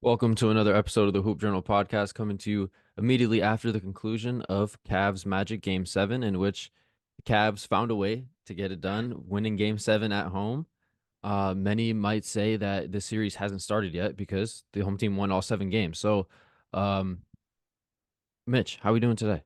Welcome to another episode of the Hoop Journal podcast, coming to you immediately after the conclusion of Cavs Magic Game 7, in which the Cavs found a way to get it done, winning Game 7 at home. Many might say that this series hasn't started yet because the home team won all 7 games. So, um, Mitch, how are we doing today?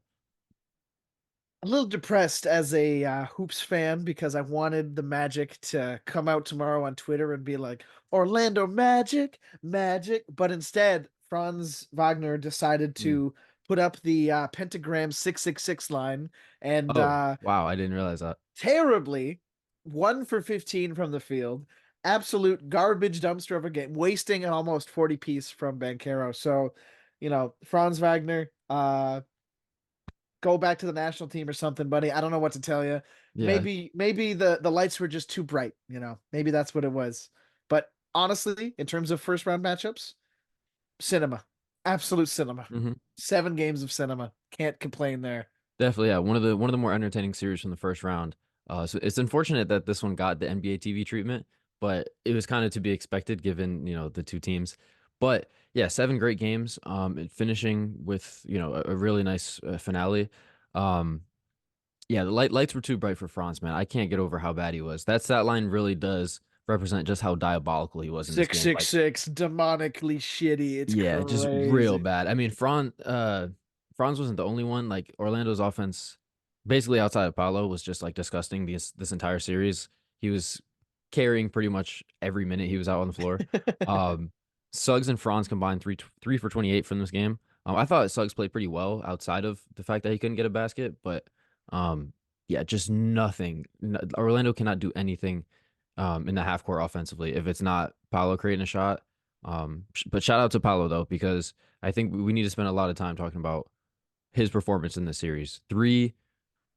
A little depressed as a Hoops fan because I wanted the Magic to come out tomorrow on Twitter and be like, Orlando Magic, Magic. But instead, Franz Wagner decided Mm. to put up the pentagram 666 line and Oh, wow, I didn't realize that. terribly 1 for 15 from the field. Absolute garbage dumpster of a game, wasting an almost 40 piece from Bankero. So, Franz Wagner, go back to the national team or something, buddy. I don't know what to tell you. Yeah. Maybe the lights were just too bright, Maybe that's what it was. But honestly, in terms of first round matchups, cinema. Absolute cinema. hmm 7 games of cinema. Can't complain there. Definitely, yeah. One of the more entertaining series from the first round. So it's unfortunate that this one got the NBA TV treatment, but it was kind of to be expected given, the two teams. But yeah, 7 great games. And finishing with, a really nice finale. Um, yeah, the lights were too bright for Franz, man. I can't get over how bad he was. That stat line really does represent just how diabolical he was in this game. Like, 666, demonically shitty. It's yeah, just real crazy. bad. I mean, Franz wasn't the only one. Like Orlando's offense, basically outside of Paolo, was just like disgusting this entire series. He was carrying pretty much every minute he was out on the floor. Um, Suggs and Franz combined three for 28 from this game. I thought Suggs played pretty well outside of the fact that he couldn't get a basket, but um, yeah, just nothing. Orlando cannot do anything in the half court offensively if it's not Paolo creating a shot. But shout out to Paolo though, because I think we need to spend a lot of time talking about his performance in this series.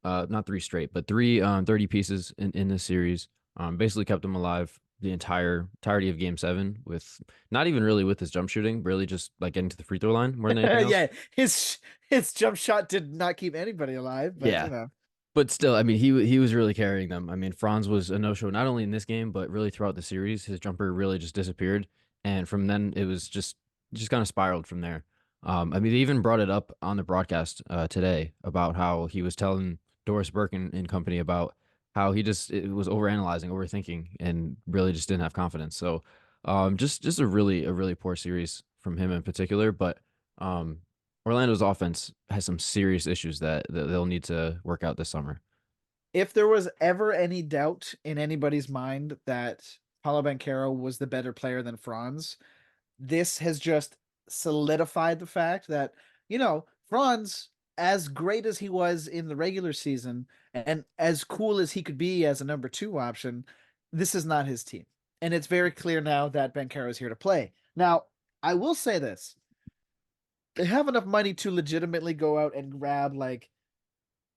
Not three straight, but three 30 pieces in this series. Basically kept him alive the entirety of Game 7 with not even really with his jump shooting, really just like getting to the free throw line more than anything else. Yeah, his jump shot did not keep anybody alive, but Yeah, but still, I mean, he was really carrying them. I mean, Franz was a no-show not only in this game, but really throughout the series. His jumper really just disappeared, and from then it was just kind of spiraled from there. I mean, they even brought it up on the broadcast today about how he was telling Doris Burke and company about how he just it was overanalyzing, overthinking, and really just didn't have confidence. So, just a really poor series from him in particular, but um, Orlando's offense has some serious issues that they'll need to work out this summer. if there was ever any doubt in anybody's mind that Paulo Banchero was the better player than Franz, this has just solidified the fact that, Franz, as great as he was in the regular season and as cool as he could be as a number two option, this is not his team. And it's very clear now that Banchero is here to play. Now, I will say this. They have enough money to legitimately go out and grab like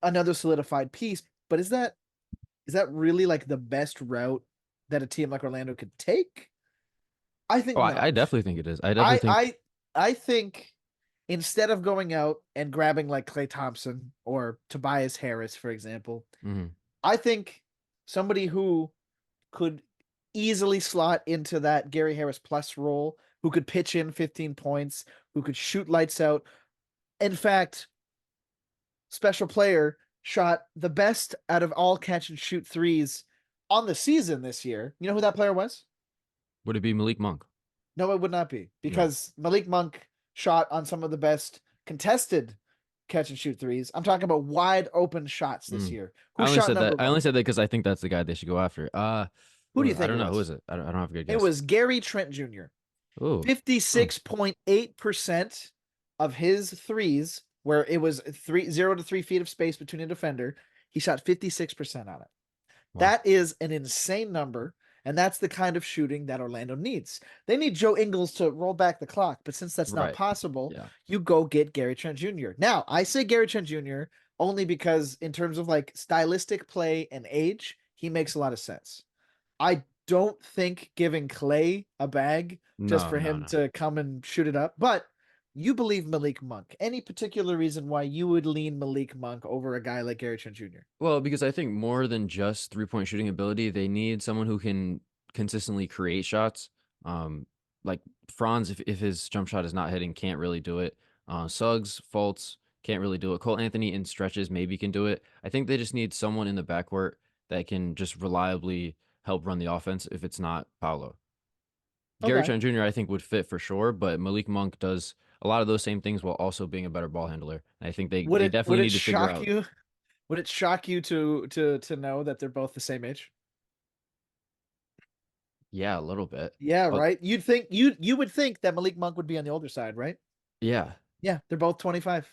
another solidified piece, but is that really like the best route that a team like Orlando could take? I think Oh, I not. definitely think it is. I definitely I think I I think instead of going out and grabbing like Clay Thompson or Tobias Harris, for example, mhm. I think somebody who could easily slot into that Gary Harris plus role, who could pitch in 15 points, who could shoot lights out. In fact, special player shot the best out of all catch and shoot threes on the season this year. You know who that player was? Would it be Malik Monk? No, it would not be No. because Malik Monk shot on some of the best contested catch and shoot threes. I'm talking about wide open shots this Mm. year. I Who only shot said that. number I one? only said that because I think that's the guy they should go after. Who do you I think it don't know. Who is was? it? I don't have a good It guess. was Gary Trent Jr. Oh, hmm. 56.8% of his threes, where it was 0 to 3 feet of space between a defender, he shot 56% on it. Wow. That is an insane number. And that's the kind of shooting that Orlando needs. They need Joe Ingles to roll back the clock, but since that's not Right. possible, Yeah. you go get Gary Trent Jr. Now, I say Gary Trent Jr. only because, in terms of like stylistic play and age, he makes a lot of sense. I don't think giving Clay a bag just No, for no, him no. to come and shoot it up, but you believe Malik Monk. Any particular reason why you would lean Malik Monk over a guy like Gary Trent Jr.? Well, because I think more than just 3-point shooting ability, they need someone who can consistently create shots. Um, like Franz, if his jump shot is not hitting, can't really do it. Suggs, Fultz can't really do it. Cole Anthony in stretches maybe can do it. I think they just need someone in the backcourt that can just reliably help run the offense if it's not Paolo. Gary Okay. Trent Jr. I think would fit for sure, but Malik Monk does a lot of those same things while also being a better ball handler. And I think Would they it would definitely it need to figure shock out. you? Would it shock you to know that they're both the same age? Yeah, a little bit. Yeah, But right. You would think that Malik Monk would be on the older side, right? yeah. Yeah, they're both 25.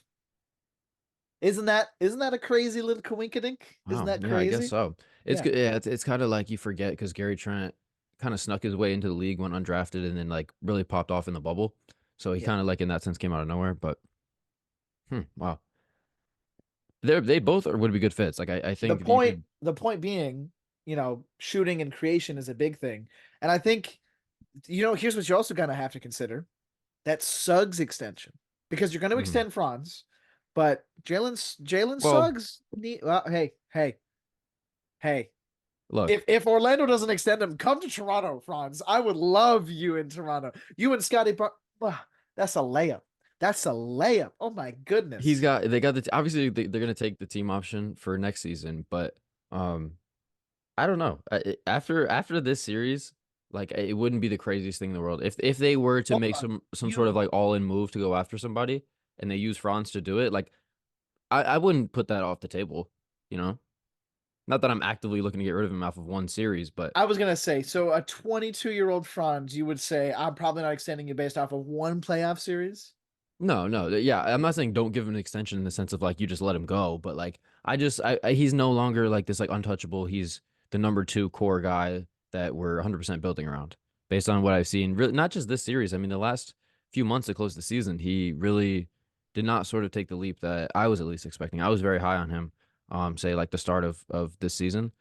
Isn't that a crazy little coinkydink? Isn't Wow. that Yeah, I guess crazy? so. It's Yeah. good. Yeah, it's kind of like you forget because Gary Trent kind of snuck his way into the league, went undrafted, and then like really popped off in the bubble. So he Yeah. kind of like in that sense came out of nowhere. But wow, they both would be good fits. Like I The think you point could. the point being, shooting and creation is a big thing. And I think, here's what you also gonna have to consider. That Suggs extension. Because you're gonna Mhm. extend Franz, but Jalen Well, Suggs well, hey. look, If Orlando doesn't extend him, come to Toronto, Franz. I would love you in Toronto. You and Scotty that's a layup. That's a layup. Oh my goodness. they got obviously they're gonna take the team option for next season, but um I don't know. After this series, like it wouldn't be the craziest thing in the world if they were to Hold make on. some sort of You like all in move to go after somebody and they use Franz to do it. Like I wouldn't put that off the table. You know, not that I'm actively looking to get rid of him off of one series, but I was gonna say, so a 22-year-old Franz, you would say, I'm probably not extending you based off of one playoff series. no, no, yeah, I'm not saying don't give him an extension in the sense of like you just let him go, but like he's no longer like this like untouchable. He's the number two core guy that we're 100% building around based on what I've seen. Really, not just this series. I mean, the last few months to close the season, he really did not sort of take the leap that I was at least expecting. I was very high on him, say like the start of this season,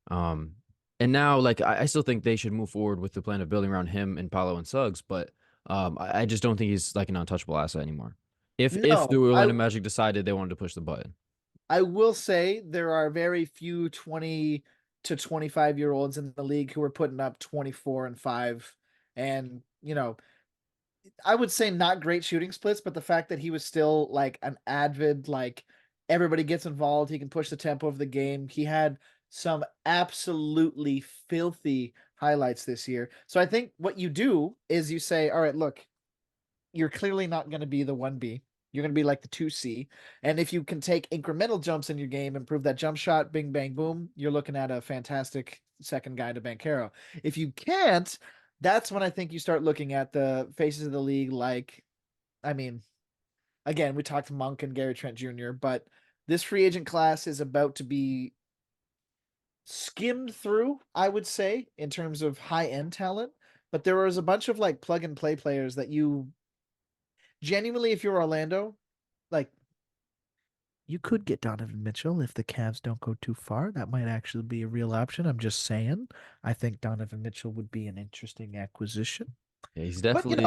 um, and now like I still think they should move forward with the plan of building around him and Paolo and Suggs, but. I just don't think he's like an untouchable asset anymore. If the No, Orlando Magic decided they wanted to push the button. I will say there are very few 20 to 25-year-olds in the league who are putting up 24 and 5. And, I would say not great shooting splits, but the fact that he was still like an avid, like everybody gets involved, he can push the tempo of the game. He had some absolutely filthy highlights this year. So I think what you do is you say, all right, look, you're clearly not going to be the 1B. You're going to be like the 2C. And if you can take incremental jumps in your game, improve that jump shot, bing, bang, boom, you're looking at a fantastic second guy to Banchero. If you can't, that's when I think you start looking at the faces of the league like, I mean, again, we talked Monk and Gary Trent Jr., but this free agent class is about to be skimmed through, I would say, in terms of high end talent. But there was a bunch of like plug and play players that you genuinely, if you're Orlando, like you could get Donovan Mitchell if the Cavs don't go too far. That might actually be a real option. I'm just saying. I think Donovan Mitchell would be an interesting acquisition. Yeah, he's But definitely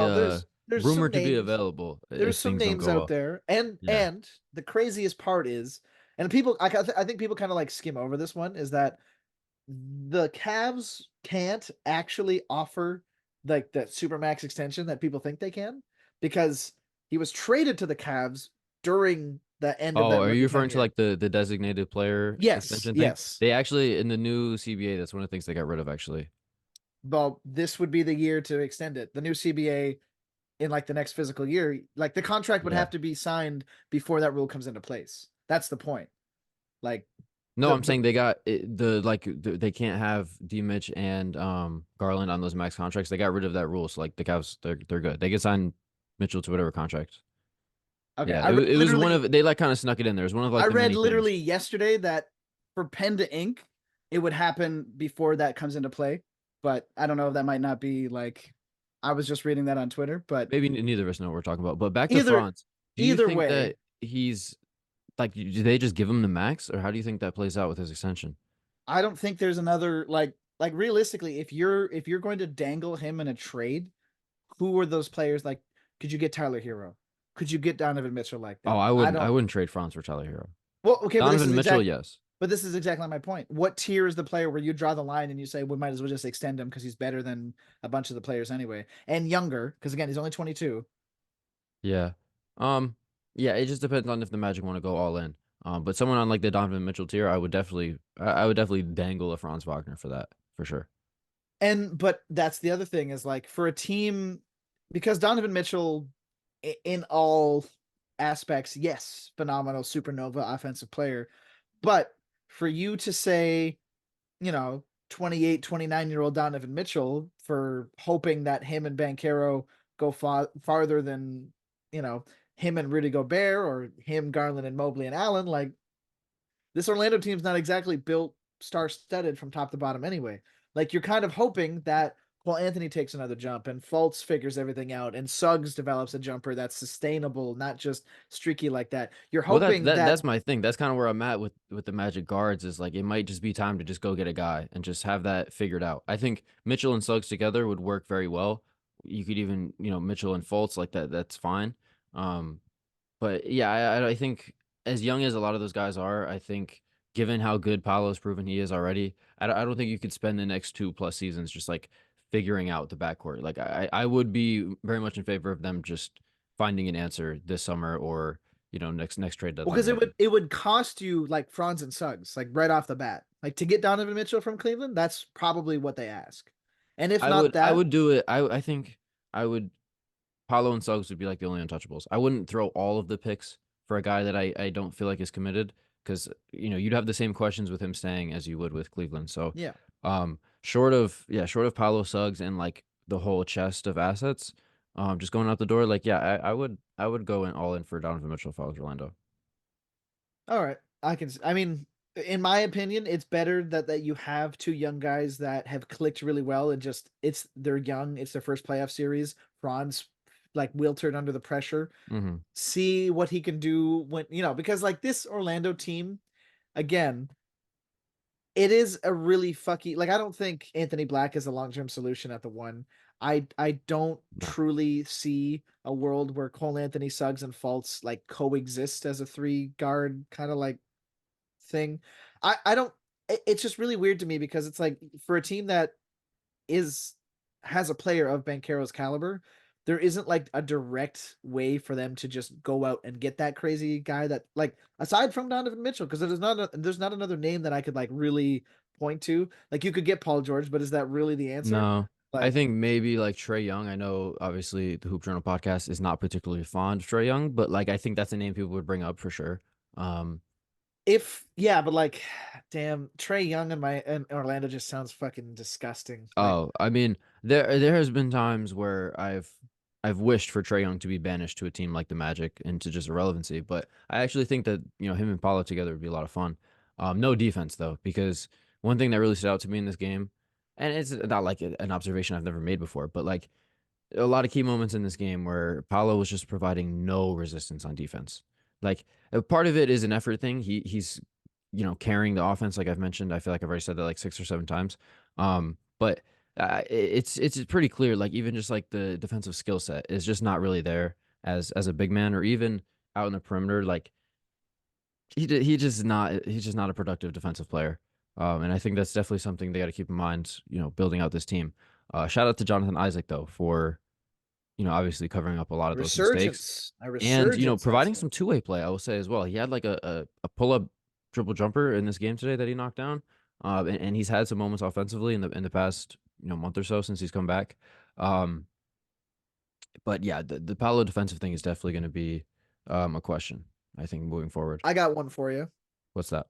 there's some rumored to be names. available There's if some things don't names go out well. there, and Yeah. and the craziest part is, and people, I think people kind of like skim over this one, is that the Cavs can't actually offer like that supermax extension that people think they can because he was traded to the Cavs during the end of Oh, that are you rookie referring to tenure. like the designated player Yes, extension thing? yes. They actually in the new CBA, that's one of the things they got rid of actually. Well, this would be the year to extend it. The new CBA in like the next physical year, like the contract would Yeah. have to be signed before that rule comes into place. That's the point. Like No, I'm the saying they got they can't have D Mitch and Garland on those max contracts. They got rid of that rule, so like the Cavs they're good. They can sign Mitchell to whatever contract. okay, Yeah, it was one of they like kind of snuck it in there. It was one of I like the read many things. literally yesterday that for pen to ink, it would happen before that comes into play. But I don't know if that might not be like I was just reading that on Twitter. But Maybe neither of us know what we're talking about. But back to either Franz, do you either think way, that he's like, do they just give him the max, or how do you think that plays out with his extension? I don't think there's another like realistically, if you're going to dangle him in a trade, who are those players like could you get Tyler Hero? Could you get Donovan Mitchell like Oh, that? I I don't wouldn't trade Franz for Tyler Hero. well, okay, but this is Donovan Mitchell, exact yes. But this is exactly my point. What tier is the player where you draw the line and you say we might as well just extend him because he's better than a bunch of the players anyway, and younger because again he's only 22. Yeah. Um, yeah, it just depends on if the Magic want to go all in. But someone on like the Donovan Mitchell tier, I would definitely dangle a Franz Wagner for that, for sure. And but that's the other thing is like for a team because Donovan Mitchell in all aspects, yes, phenomenal supernova offensive player, but for you to say, 28, 29-year-old Donovan Mitchell for hoping that him and Banchero go farther than, you know, him and Rudy Gobert or him, Garland and Mobley and Allen, like this Orlando team's not exactly built star-studded from top to bottom anyway. Like you're kind of hoping that Anthony takes another jump and Fultz figures everything out and Suggs develops a jumper that's sustainable, not just streaky like that. You're Well, hoping that that's my thing. That's kind of where I'm at with the Magic guards is like it might just be time to just go get a guy and just have that figured out. I think Mitchell and Suggs together would work very well. You could even, Mitchell and Fultz like that. That's fine. Um, But yeah, I think as young as a lot of those guys are, I think given how good Paolo's proven he is already, I don't think you could spend the next 2+ seasons just like figuring out the backcourt. Like I would be very much in favor of them just finding an answer this summer or next trade well, deadline because maybe. it would cost you like Franz and Suggs, like right off the bat. Like to get Donovan Mitchell from Cleveland, that's probably what they ask. And if not I that, would do it. I think I would Paolo and Suggs would be like the only untouchables. I wouldn't throw all of the picks for a guy that I don't feel like is committed because you'd have the same questions with him staying as you would with Cleveland. So yeah. short of Paolo Suggs and like the whole chest of assets, just going out the door, like yeah, I would go in all in for Donovan Mitchell if I was Orlando. All right. I mean, in my opinion, it's better that you have two young guys that have clicked really well and just they're young, it's their first playoff series. Franz like wilted under the pressure. Hmm. See what he can do when, because like this Orlando team, again, it is a really fucky like I don't think Anthony Black is a long-term solution at the one. I don't No. truly see a world where Cole Anthony, Suggs, and Fultz like coexist as a three guard kind of like thing. I don't it's just really weird to me because it's like for a team that is has a player of Banchero's caliber, there isn't like a direct way for them to just go out and get that crazy guy that like aside from Donovan Mitchell, because there's not another name that I could like really point to. Like you could get Paul George, but is that really the answer? No. I Like think maybe like Trey Young. I know obviously the Hoop Journal podcast is not particularly fond of Trey Young, but like I think that's a name people would bring up for sure. Um, if yeah, but like damn, Trey Young in Orlando just sounds fucking disgusting. Like Oh, I mean, there has been times where I've wished for Trae Young to be banished to a team like the Magic and to just irrelevancy, but I actually think that, him and Paulo together would be a lot of fun. No defense though, because one thing that really stood out to me in this game, and it's not like an observation I've never made before, but like a lot of key moments in this game where Paulo was just providing no resistance on defense. Like a part of it is an effort thing. He's carrying the offense like I've mentioned. I feel like I've already said that like 6 or 7 times. But it's pretty clear like even just like the defensive skill set is just not really there as a big man or even out in the perimeter. Like he's just not a productive defensive player. And I think that's definitely something they got to keep in mind. Building out this team. Shout out to Jonathan Isaac though for obviously covering up a lot of those mistakes a and, resurgence, I'd providing say. some two-way play, I will say as well. He had like a pull-up triple jumper in this game today that he knocked down. And he's had some moments offensively in the past, month or so since he's come back. Um, but yeah, the Paolo defensive thing is definitely going to be a question, I think, moving forward. I got one for you. What's that?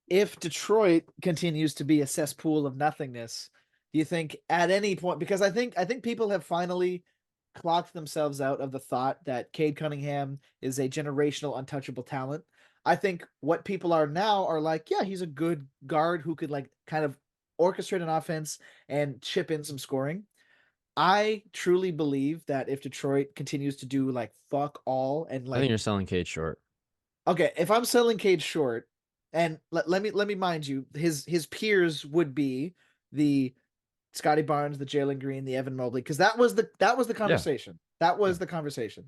If Detroit continues to be a cesspool of nothingness, do you think at any point because I think people have finally clocked themselves out of the thought that Cade Cunningham is a generational untouchable talent. I think what people are now are like, yeah, he's a good guard who could like kind of orchestrate an offense and chip in some scoring. I truly believe that if Detroit continues to do like fuck all and I think like you're selling Cade short. okay, if I'm selling Cade short, and let me mind you, his peers would be the Scotty Barnes, the Jalen Green, the Evan Mobley, because that was the Yeah, conversation. That yeah. was the conversation.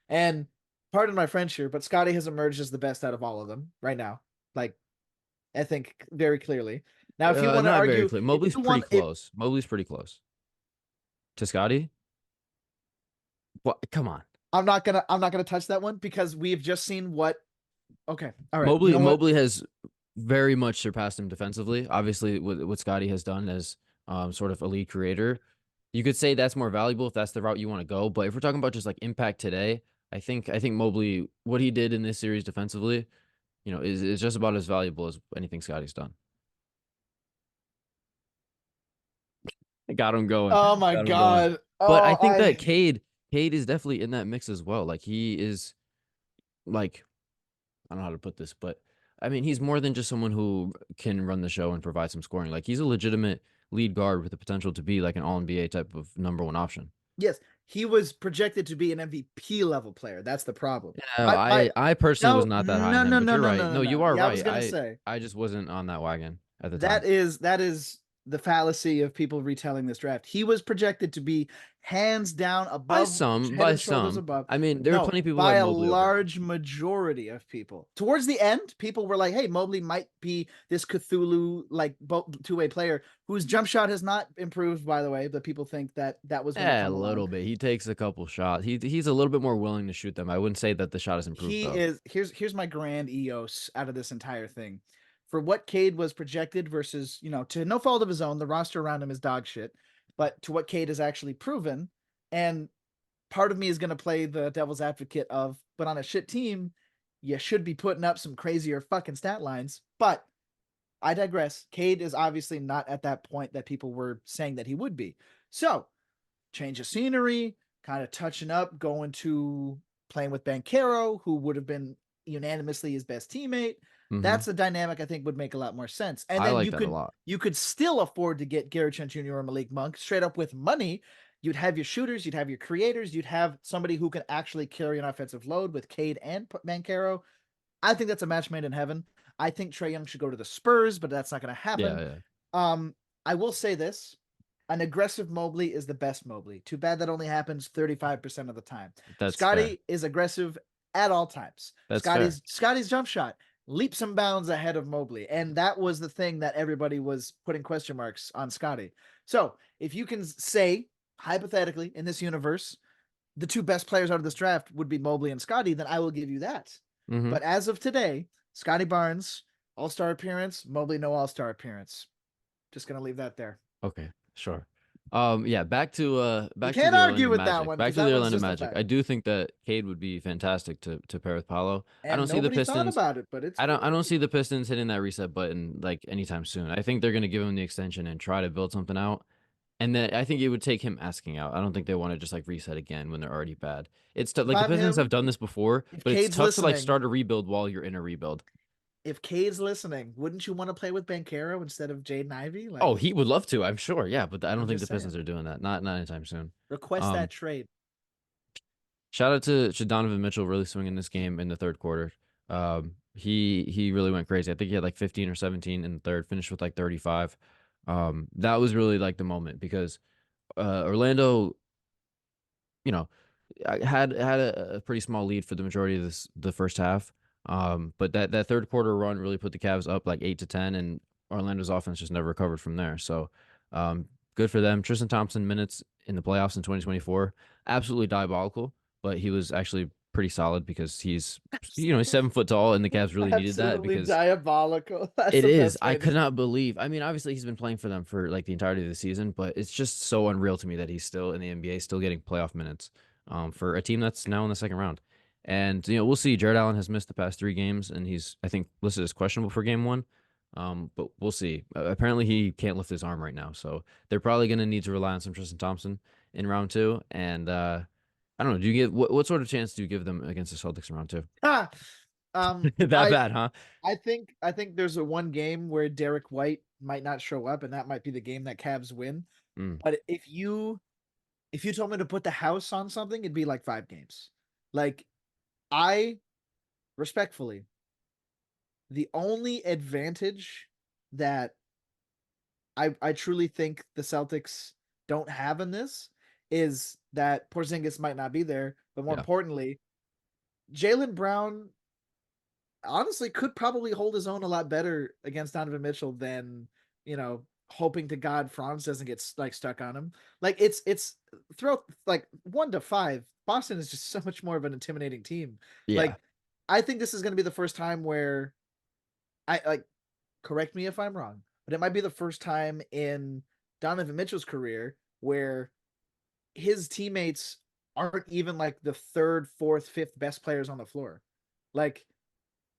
And pardon my French here, but Scotty has emerged as the best out of all of them right now. Like I think very clearly. Now, if you want to Not very argue, clear. if Mobley's you pretty want, if close. Mobley's pretty close to Scotty. What? Come on. I'm not gonna touch that one because we've just seen what. Okay, all right. You Mobley know what? Mobley has very much surpassed him defensively. Obviously, what Scotty has done as sort of a lead creator, you could say that's more valuable if that's the route you want to go. But if we're talking about just like impact today, I think Mobley, what he did in this series defensively, is just about as valuable as anything Scotty's done. I got him going. Oh my Got him going. God. But I Oh, think that Cade is definitely in that mix as well. Like he is like I don't know how to put this, but I mean he's more than just someone who can run the show and provide some scoring. Like he's a legitimate lead guard with the potential to be like an all NBA type of number one option. yes, he was projected to be an MVP level player. That's the problem. No, My I personally was no, not that high no, on him, no, but no, you're no, right. no, no, No, no. you are Yeah, I was right. gonna I say I just wasn't on that wagon at the time. that is the fallacy of people retelling this draft. He was projected to be hands down above, head By and shoulders some. above. I mean, there were No, plenty of people who by had a Mobley over him. large majority of people. Towards the end, people were like, "Hey, Mobley might be this Cthulhu like two-way player whose jump shot has not improved, by the way." But people think that that was going to Yeah, a come along. little bit. He takes a couple shots. He's a little bit more willing to shoot them. I wouldn't say that the shot has improved He though. is here's my grand EOS out of this entire thing. For what Cade was projected versus, to no fault of his own, the roster around him is dog shit. But to what Cade has actually proven, and part of me is going to play the devil's advocate of, but on a shit team, you should be putting up some crazier fucking stat lines. But I digress. Cade is obviously not at that point that people were saying that he would be. So, change of scenery, kind of touching up, going to playing with Banchero, who would have been unanimously his best teammate. Hmm. That's a dynamic I think would make a lot more sense. And I then like you that a could lot. you could still afford to get Gary Trent Jr. or Malik Monk straight up with money. You'd have your shooters, you'd have your creators, you'd have somebody who can actually carry an offensive load with Cade and Banchero. I think that's a match made in heaven. I think Trae Young should go to the Spurs, but that's not going to Yeah, happen. yeah. I will say this: an aggressive Mobley is the best Mobley. Too bad that only happens 35% of the time. That's fair. Scotty is aggressive at all times. That's fair. Scotty's jump shot leaps and bounds ahead of Mobley, and that was the thing that everybody was putting question marks on Scotty. So if you can say hypothetically in this universe the two best players out of this draft would be Mobley and Scotty, then I will give you that. Hmm. But as of today, Scotty Barnes, all-star appearance, Mobley, no all-star appearance. Just gonna leave that there. Okay, sure. Yeah, You back to can't the argue Orlando with that Magic. one Back because to the that one's Orlando just a Magic. fact. I do think that Cade would be fantastic to pair with Paolo. I And don't see the nobody thought Pistons. about it, but it's I don't see the Pistons hitting that reset button like anytime soon. I think they're gonna give him the extension and try to build something out. And then I think it would take him asking out. I don't think they want to just like reset again when they're already bad. It's if like the I'm Pistons have him, done this before, if but it's Cade's tough to like listening, start a rebuild while you're in a rebuild. if Cade's listening, wouldn't you want to play with Banchero instead of Jaden Ivey? Oh, Like, he would love to, I'm sure. Yeah, but I don't I'm think just the saying. Pistons are doing that. Not anytime soon. Request that Um, trade. Shout out to Donovan Mitchell really swinging this game in the third quarter. He really went crazy. I think he had like 15 or 17 in the third, finished with like 35. That was really like the moment because Orlando, you know, had a pretty small lead for the majority of the first half. But that third quarter run really put the Cavs up like 8 to 10, and Orlando's offense just never recovered from there. So, good for them. Tristan Thompson minutes in the playoffs in 2024, absolutely diabolical, but he was actually pretty solid because he's 7 foot tall, and the Cavs really needed that Absolutely because diabolical. That's it the is. best I way to. could not believe. I mean, obviously he's been playing for them for like the entirety of the season, but it's just so unreal to me that he's still in the NBA, still getting playoff minutes, for a team that's now in the second round. And we'll see. Jared Allen has missed the past 3 games, and he's I think listed as questionable for game one. But we'll see. Apparently he can't lift his arm right now, so they're probably going to need to rely on some Tristan Thompson in round two. And I don't know. Do you give what sort of chance do you give them against the Celtics in round two? Ah, That I bad, huh? I think there's a one game where Derek White might not show up, and that might be the game that Cavs win. Mm, But if you told me to put the house on something, it'd be like 5 games. Like, I respectfully, the only advantage that I truly think the Celtics don't have in this is that Porzingis might not be there, but more yeah. importantly, Jaylen Brown honestly could probably hold his own a lot better against Donovan Mitchell than, hoping to God Franz doesn't get like stuck on him. Like it's throughout like 1 to 5, Boston is just so much more of an intimidating team. Yeah. Like I think this is going to be the first time where I like, correct me if I'm wrong, but it might be the first time in Donovan Mitchell's career where his teammates aren't even like the third, fourth, fifth best players on the floor. Like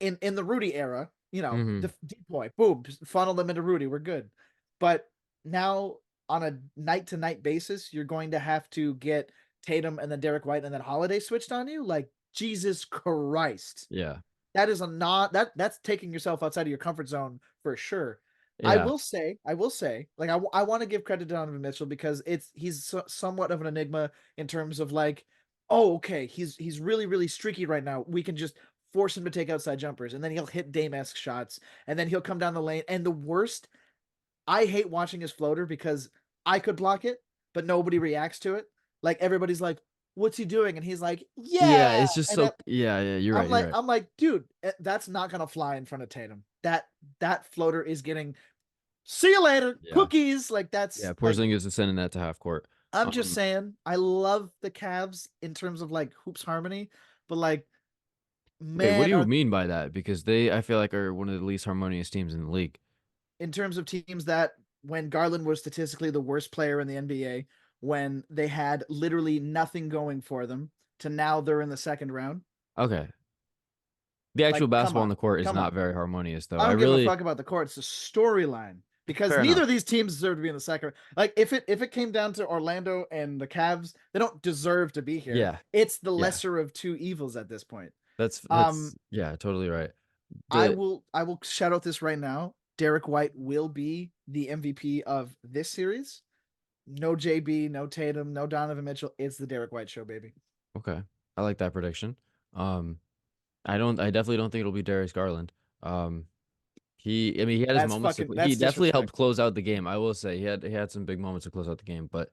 in the Rudy era, Hmm. the decoy, boom, just funnel them into Rudy, we're good. But now on a night to night basis, you're going to have to get Tatum and then Derek White and then Holiday switched on you. Like Jesus Christ, Yeah. that is a not that's taking yourself outside of your comfort zone for sure. Yeah. I will say, like I want to give credit to Donovan Mitchell because he's somewhat of an enigma in terms of like, oh okay, he's really really streaky right now. We can just force him to take outside jumpers, and then he'll hit Dame-esque shots, and then he'll come down the lane. And the worst, I hate watching his floater because I could block it, but nobody reacts to it. Like everybody's like, "What's he doing?" And he's like, Yeah. "Yeah," It's just and so. Yeah. Yeah. You're right. I'm You're like, right. I'm like, dude, that's not gonna fly in front of Tatum. That floater is getting, see you later, Yeah. cookies. Like Yeah. that's like, Porzingis is sending that to half court. I'm just Um. saying, I love the Cavs in terms of like hoops harmony, but like, Wait. What do man, you are mean by that? Because they, I feel like, are one of the least harmonious teams in the league. in terms of teams that when Garland was statistically the worst player in the NBA, when they had literally nothing going for them, to now they're in the second round. Okay. The actual Like, come basketball on on, the court is come not on. very harmonious, though. I I don't give a really. fuck about the court. It's the storyline because Fair neither enough. of these teams deserve to be in the second. Like if it came down to Orlando and the Cavs, they don't deserve to be here. Yeah. It's the Yeah. lesser of two evils at this point. That's Um, yeah, totally right. I The will I will shout out this right now. Derek White will be the MVP of this series. No JB, no Tatum, no Donovan Mitchell. It's the Derek White show, baby. Okay. I like that prediction. Um, I definitely don't think it'll be Darius Garland. Um, I mean, he had his moments he That's definitely helped disrespectful. close out the game. I will say he had some big moments to close out the game, but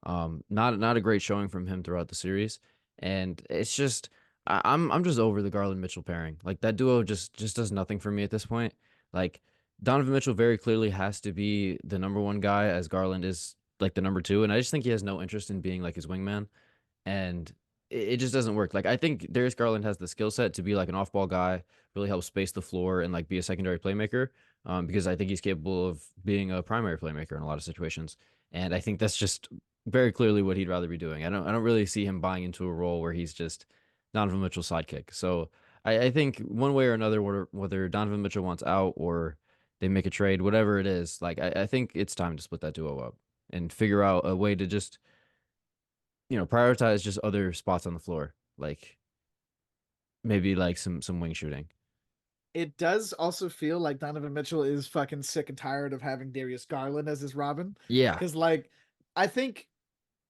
not a great showing from him throughout the series. And it's just I'm just over the Garland Mitchell pairing. Like that duo just does nothing for me at this point. Like Donovan Mitchell very clearly has to be the number one guy as Garland is like the number two, and I just think he has no interest in being like his wingman, and it just doesn't work. Like I think Darius Garland has the skill set to be like an off-ball guy, really help space the floor and like be a secondary playmaker. Because I think he's capable of being a primary playmaker in a lot of situations, and I think that's just very clearly what he'd rather be doing. I don't really see him buying into a role where he's just Donovan Mitchell's sidekick. So I think one way or another, whether Donovan Mitchell wants out or they make a trade, whatever it is, like I think it's time to split that duo up and figure out a way to just prioritize just other spots on the floor, like maybe like some wing shooting. It does also feel like Donovan Mitchell is fucking sick and tired of having Darius Garland as his Robin. Yeah, Because like I think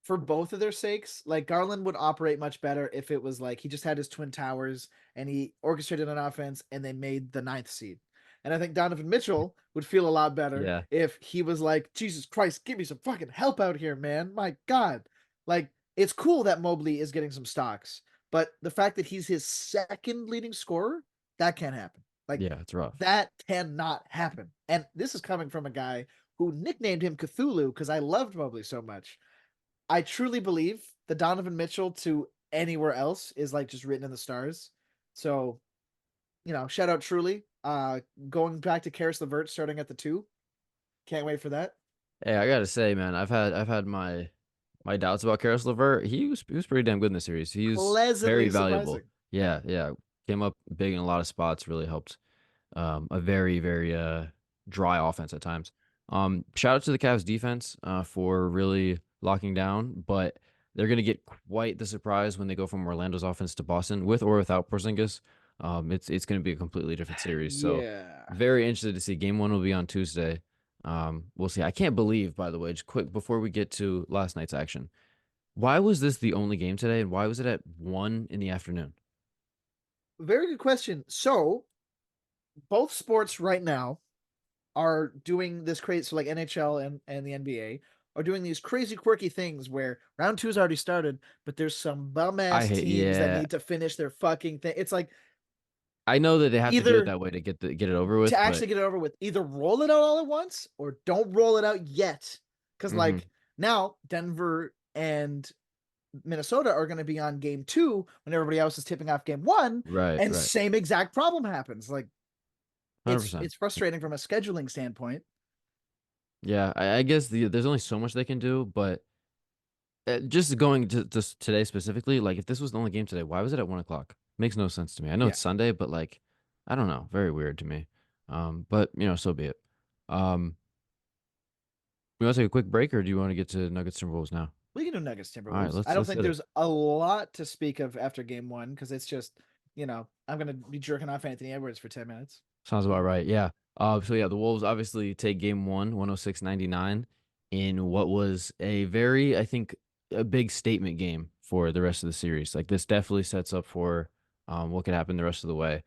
for both of their sakes, like Garland would operate much better if it was like he just had his twin towers and he orchestrated an offense and they made the ninth seed. And I think Donovan Mitchell would feel a lot better yeah, if he was like, Jesus Christ, give me some fucking help out here, man. My God. Like, it's cool that Mobley is getting some stocks, but the fact that he's his second leading scorer, that can't happen. Like, yeah. It's rough. that cannot happen. And this is coming from a guy who nicknamed him Cthulhu because I loved Mobley so much. I truly believe the Donovan Mitchell to anywhere else is like just written in the stars. So, shout out Truly. Going back to Karis LeVert starting at the 2. Can't wait for that. Hey, I gotta say, man, I've had my doubts about Karis LeVert. He was pretty damn good in the series. He's very Pleasantly valuable. surprising. Yeah, yeah. Came up big in a lot of spots. Really helped. A very very dry offense at times. Shout out to the Cavs defense for really locking down, but they're gonna get quite the surprise when they go from Orlando's offense to Boston with or without Porzingis. It's gonna be a completely different series. So Yeah. very interested to see. Game one will be on Tuesday. We'll see. I can't believe, by the way, just quick before we get to last night's action. Why was this the only game today, and why was it at 1 in the afternoon? Very good question. So, both sports right now are doing this crazy, so like NHL and the NBA are doing these crazy quirky things where round two's already started, but there's some bum I ass hate, teams that yeah, need to finish their fucking thing. It's like I know that they have to do it Either that way to get it over to with, but actually get it over with, either roll it out all at once or don't roll it out yet. Because mhm, like now Denver and Minnesota are going to be on game 2 when everybody else is tipping off game 1, right, and right, same exact problem happens. Like 100%. it's frustrating from a scheduling standpoint. Yeah, I guess there's only so much they can do, but just going to today specifically, like if this was the only game today, why was it at 1 o'clock? Makes no sense to me. I know Yeah, it's Sunday, but like, I don't know, very weird to me. But so be it. Um, we want to take a quick break, or do you want to get to Nuggets and Wolves now? we can do Nuggets All right, Timberwolves. I let's don't let's think hit it. there's a lot to speak of after game 1 because it's just I'm going to be jerking off Anthony Edwards for 10 minutes. Sounds about right. Yeah. So yeah, the Wolves obviously take game one, 106-99, in what was a very, I think, a big statement game for the rest of the series. Like this definitely sets up for what could happen the rest of the way.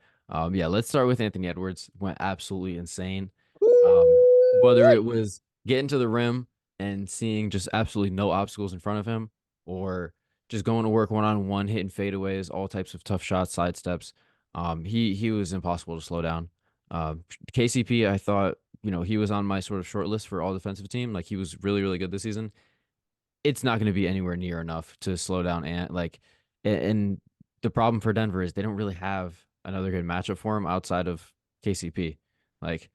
Yeah, let's start with Anthony Edwards. Went absolutely insane. Whether it was getting to the rim and seeing just absolutely no obstacles in front of him, or just going to work one on one, hitting fadeaways, all types of tough shots, sidesteps. He was impossible to slow down. KCP, I thought, he was on my sort of short list for all defensive team. Like he was really, really good this season. It's not going to be anywhere near enough to slow down Ant. And the problem for Denver is they don't really have another good matchup for him outside of KCP. Like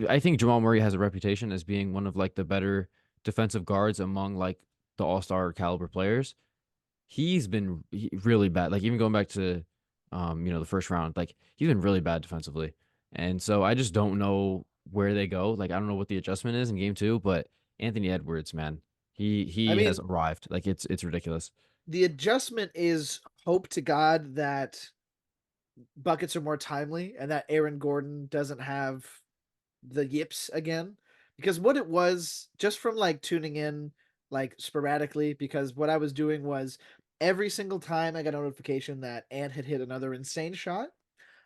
I think Jamal Murray has a reputation as being one of like the better defensive guards among like the all-star caliber players. He's been really bad. Like even going back to the first round, like he's been really bad defensively. And so I just don't know where they go. Like I don't know what the adjustment is in game 2, but Anthony Edwards, man, I he has mean, arrived. Like it's ridiculous. the adjustment is hope to God that buckets are more timely and that Aaron Gordon doesn't have the yips again. Because what it was, just from like tuning in like sporadically, because what I was doing was every single time I got a notification that Ant had hit another insane shot,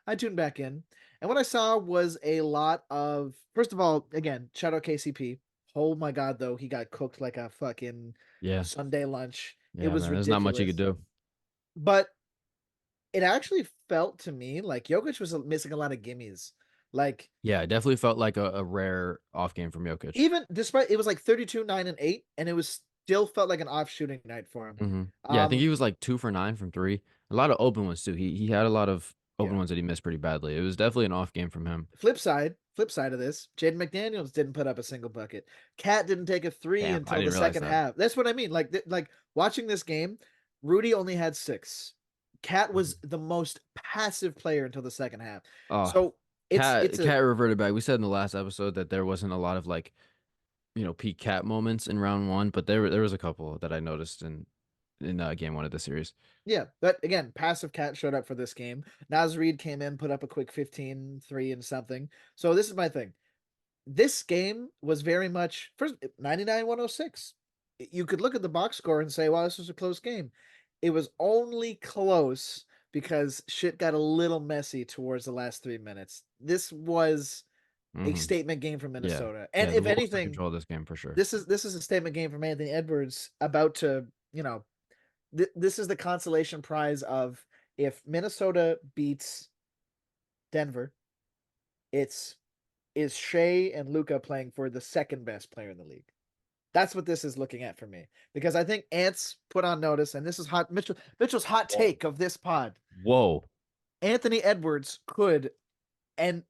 I tuned back in. And what I saw was a lot of, first of all, again, shout out KCP. Oh my God, though, he got cooked like a fucking Yeah. Sunday lunch. It Yeah, was man. There's not much he could ridiculous. do. But it actually felt to me like Jokic was missing a lot of gimmies. Like, Yeah, it definitely felt like a rare off game from Jokic. even despite it was like 32, 9, and 8, and it was still felt like an off shooting night for him. Yeah, I think Um, he was like 2 for 9 from three. A lot of open ones too. He had a lot of open yeah. ones that he missed pretty badly. It was definitely an off game from him. Flip side of this, Jaden McDaniels didn't put up a single bucket. Cat didn't take a three Damn, I until the didn't realize second that. half. That's what I mean. Like watching this game, Rudy only had 6. Cat was Mhm. the most passive player until the second half. Oh, So it's a Cat reverted back. We said in the last episode that there wasn't a lot of like, peak Cat moments in round one, but there was a couple that I noticed in game one of the series. yeah, but again, passive Cat showed up for this game. Naz Reid came in, put up a quick 15, 3 and something. So this is my thing. This game was very much first 99-106. You could look at the box score and say, wow, this was a close game. It was only close because shit got a little messy towards the last 3 minutes. This was a hmm statement game from Yeah, Minnesota. And yeah. The if Wolves took anything, control of this game for sure. this is a statement game from Anthony Edwards about to, this is the consolation prize of if Minnesota beats Denver, it's is Shea and Luca playing for the second best player in the league. That's what this is looking at for me because I think Ants put on notice, and this is hot. Mitchell's hot Whoa. take of this pod. Whoa. Anthony Edwards could, and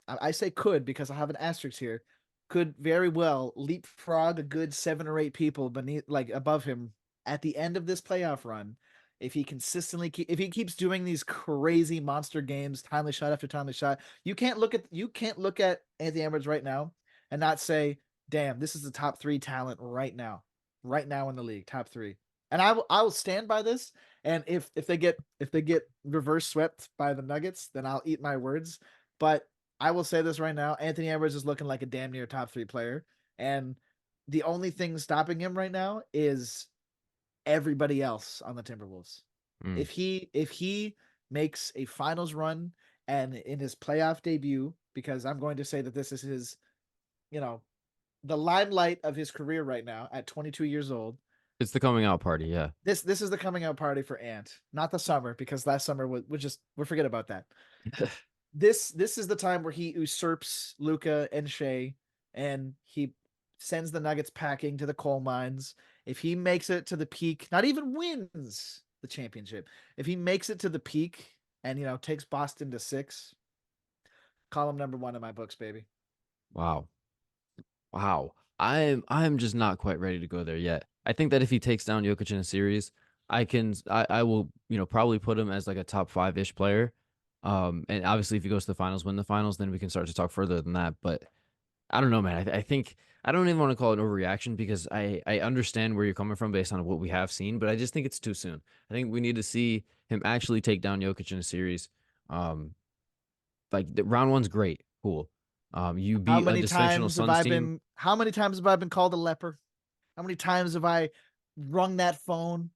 I say could because I have an asterisk here, could very well leapfrog a good 7 or 8 people beneath, like above him, at the end of this playoff run. If he consistently if he keeps doing these crazy monster games, timely shot after timely shot, you can't look at Anthony Edwards right now and not say, "Damn, this is the top 3 talent right now in the league, top 3." And I will stand by this. And if they get reverse swept by the Nuggets, then I'll eat my words. But I will say this right now: Anthony Edwards is looking like a damn near top 3 player, and the only thing stopping him right now is everybody else on the Timberwolves. Mm. If he makes a finals run and in his playoff debut, because I'm going to say that this is his, you know, the limelight of his career right now at 22 years old. It's the coming out party, yeah. This is the coming out party for Ant, not the summer, because last summer we just we'll forget about that. This is the time where he usurps Luca and Shea, and he sends the Nuggets packing to the coal mines. If he makes it to the peak, not even wins the championship, if he makes it to the peak and takes Boston to 6, call him number 1 in my books, baby. Wow. Wow. I'm just not quite ready to go there yet. I think that if he takes down Jokic in a series, I will, probably put him as like a top 5-ish player. And obviously if he goes to the finals, win the finals, then we can start to talk further than that. But I don't know, man. I think I don't even want to call it an overreaction because I understand where you're coming from based on what we have seen, but I just think it's too soon. I think we need to see him actually take down Jokic in a series. Um, like the round one's great, cool. You How beat a many dysfunctional times have Suns I team. been how many times have I been called a leper? How many times have I rung that phone?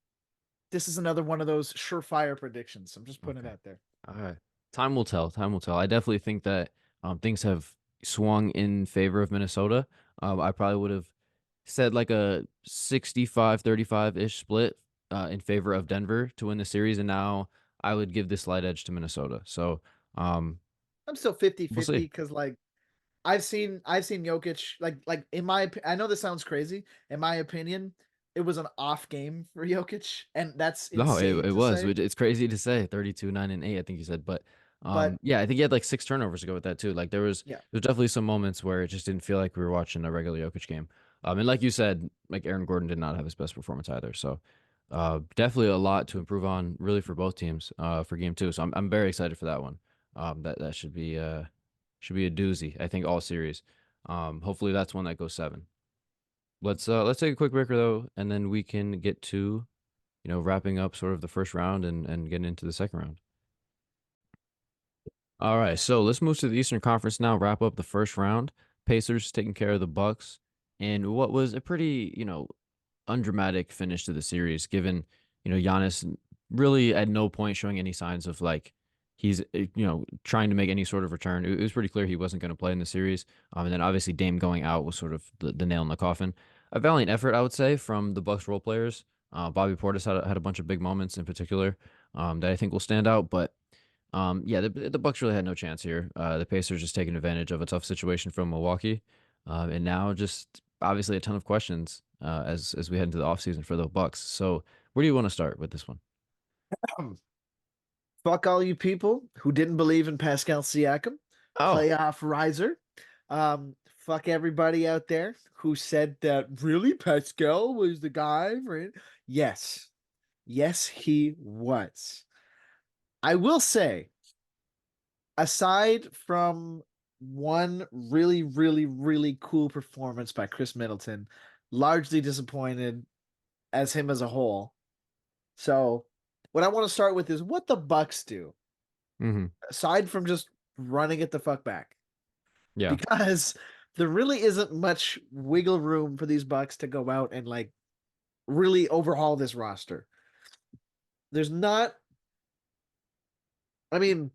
This is another one of those surefire predictions. I'm just putting it Okay. out there. All right. Time will tell. Time will tell. I definitely think that things have swung in favor of Minnesota. I probably would have said like a 65-35-ish split in favor of Denver to win the series, and now I would give this slight edge to Minnesota. So I'm still 50 we'll 50 see. because like I've seen Jokic like in my I know this sounds crazy. In my opinion, it was an off game for Jokic, and that's No, insane it to was. say. It's crazy to say 32, 9, and 8, I think you said. But But yeah, I think he had like 6 turnovers to go with that too. Like yeah, there's definitely some moments where it just didn't feel like we were watching a regular Jokic game. And like you said, like Aaron Gordon did not have his best performance either. So definitely a lot to improve on really for both teams for game two. So I'm very excited for that one. That should be a doozy, I think, all series. Hopefully that's one that goes 7. Let's take a quick break though, and then we can get to wrapping up sort of the first round and getting into the second round. All right, so let's move to the Eastern Conference now, wrap up the first round. Pacers taking care of the Bucks, and what was a pretty, undramatic finish to the series, given, Giannis really at no point showing any signs of like he's, trying to make any sort of return. It was pretty clear he wasn't going to play in the series. And then obviously Dame going out was sort of the nail in the coffin. A valiant effort, I would say, from the Bucks role players. Bobby Portis had a bunch of big moments in particular that I think will stand out, but yeah, the Bucks really had no chance here. The Pacers just taking advantage of a tough situation from Milwaukee, and now just obviously a ton of questions as we head into the offseason for the Bucks. So where do you want to start with this one? fuck all you people who didn't believe in Pascal Siakam, Oh, playoff riser. Fuck everybody out there who said that really Pascal was the guy for it. Yes, yes, he was. I will say, aside from one really, really, really cool performance by Chris Middleton, largely disappointed as him as a whole. So, what I want to start with is what the Bucks do, hmm, aside from just running it the fuck back, yeah, because there really isn't much wiggle room for these Bucks to go out and like really overhaul this roster. There's not. I mean,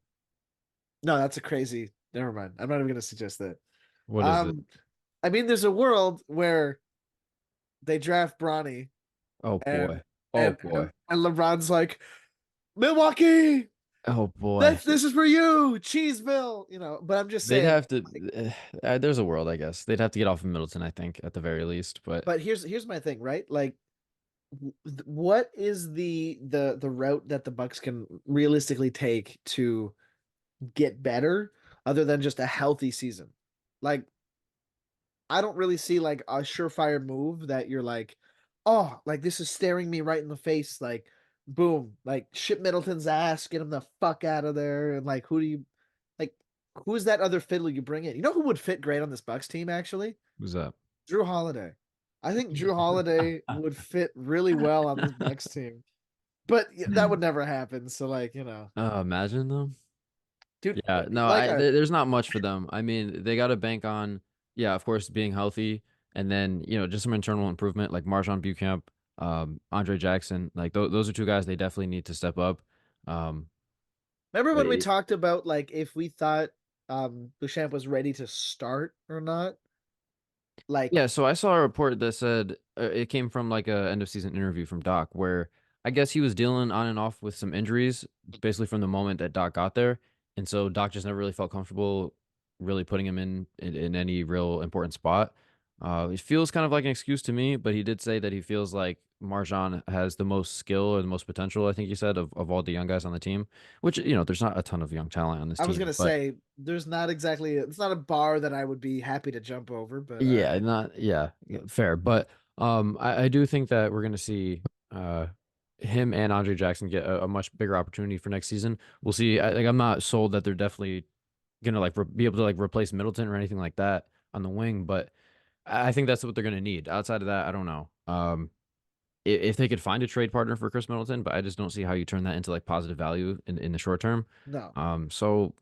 no, that's a crazy. Never mind. I'm not even going to suggest that. what is it? Um, I mean, there's a world where they draft Bronny Oh and boy, oh boy, and LeBron's like, Milwaukee, oh boy. this is for you, Cheeseville, But I'm just They'd saying, have to. like, There's a world, I guess. They'd have to get off of Middleton, I think, at the very least. But but here's my thing, right? Like, what is the route that the Bucks can realistically take to get better, other than just a healthy season? Like, I don't really see like a surefire move that you're like, oh, like this is staring me right in the face. Like, boom, like ship Middleton's ass, get him the fuck out of there. And like, like, who's that other fiddle you bring in? You know who would fit great on this Bucks team actually? who's up? Drew Holiday. I think Drew Holiday would fit really well on this Bucks team, but that would never happen. So like, Imagine them. dude, Yeah, no, like there's not much for them. I mean, they got to bank on, yeah, of course, being healthy, and then just some internal improvement, like Marjon Buchamp, Andre Jackson, like those are two guys they definitely need to step up. Um, remember when we it- talked about like if we thought Bouchamp was ready to start or not? Like, Yeah, so I saw a report that said it came from like a end of season interview from Doc, where I guess he was dealing on and off with some injuries, basically from the moment that Doc got there, and so Doc just never really felt comfortable really putting him in any real important spot. It feels kind of like an excuse to me, but he did say that he feels like Marjan has the most skill or the most potential, I think he said, of all the young guys on the team, which, there's not a ton of young talent on this I was team, gonna but say, there's not exactly, it's not a bar that I would be happy to jump over, but all yeah, right. not yeah, fair. But I do think that we're gonna see him and Andre Jackson get a much bigger opportunity for next season. We'll see. I'm not sold that they're definitely gonna like be able to like replace Middleton or anything like that on the wing, but I think that's what they're gonna need. Outside of that, I don't know. If they could find a trade partner for Chris Middleton, but I just don't see how you turn that into like positive value in the short term. No. So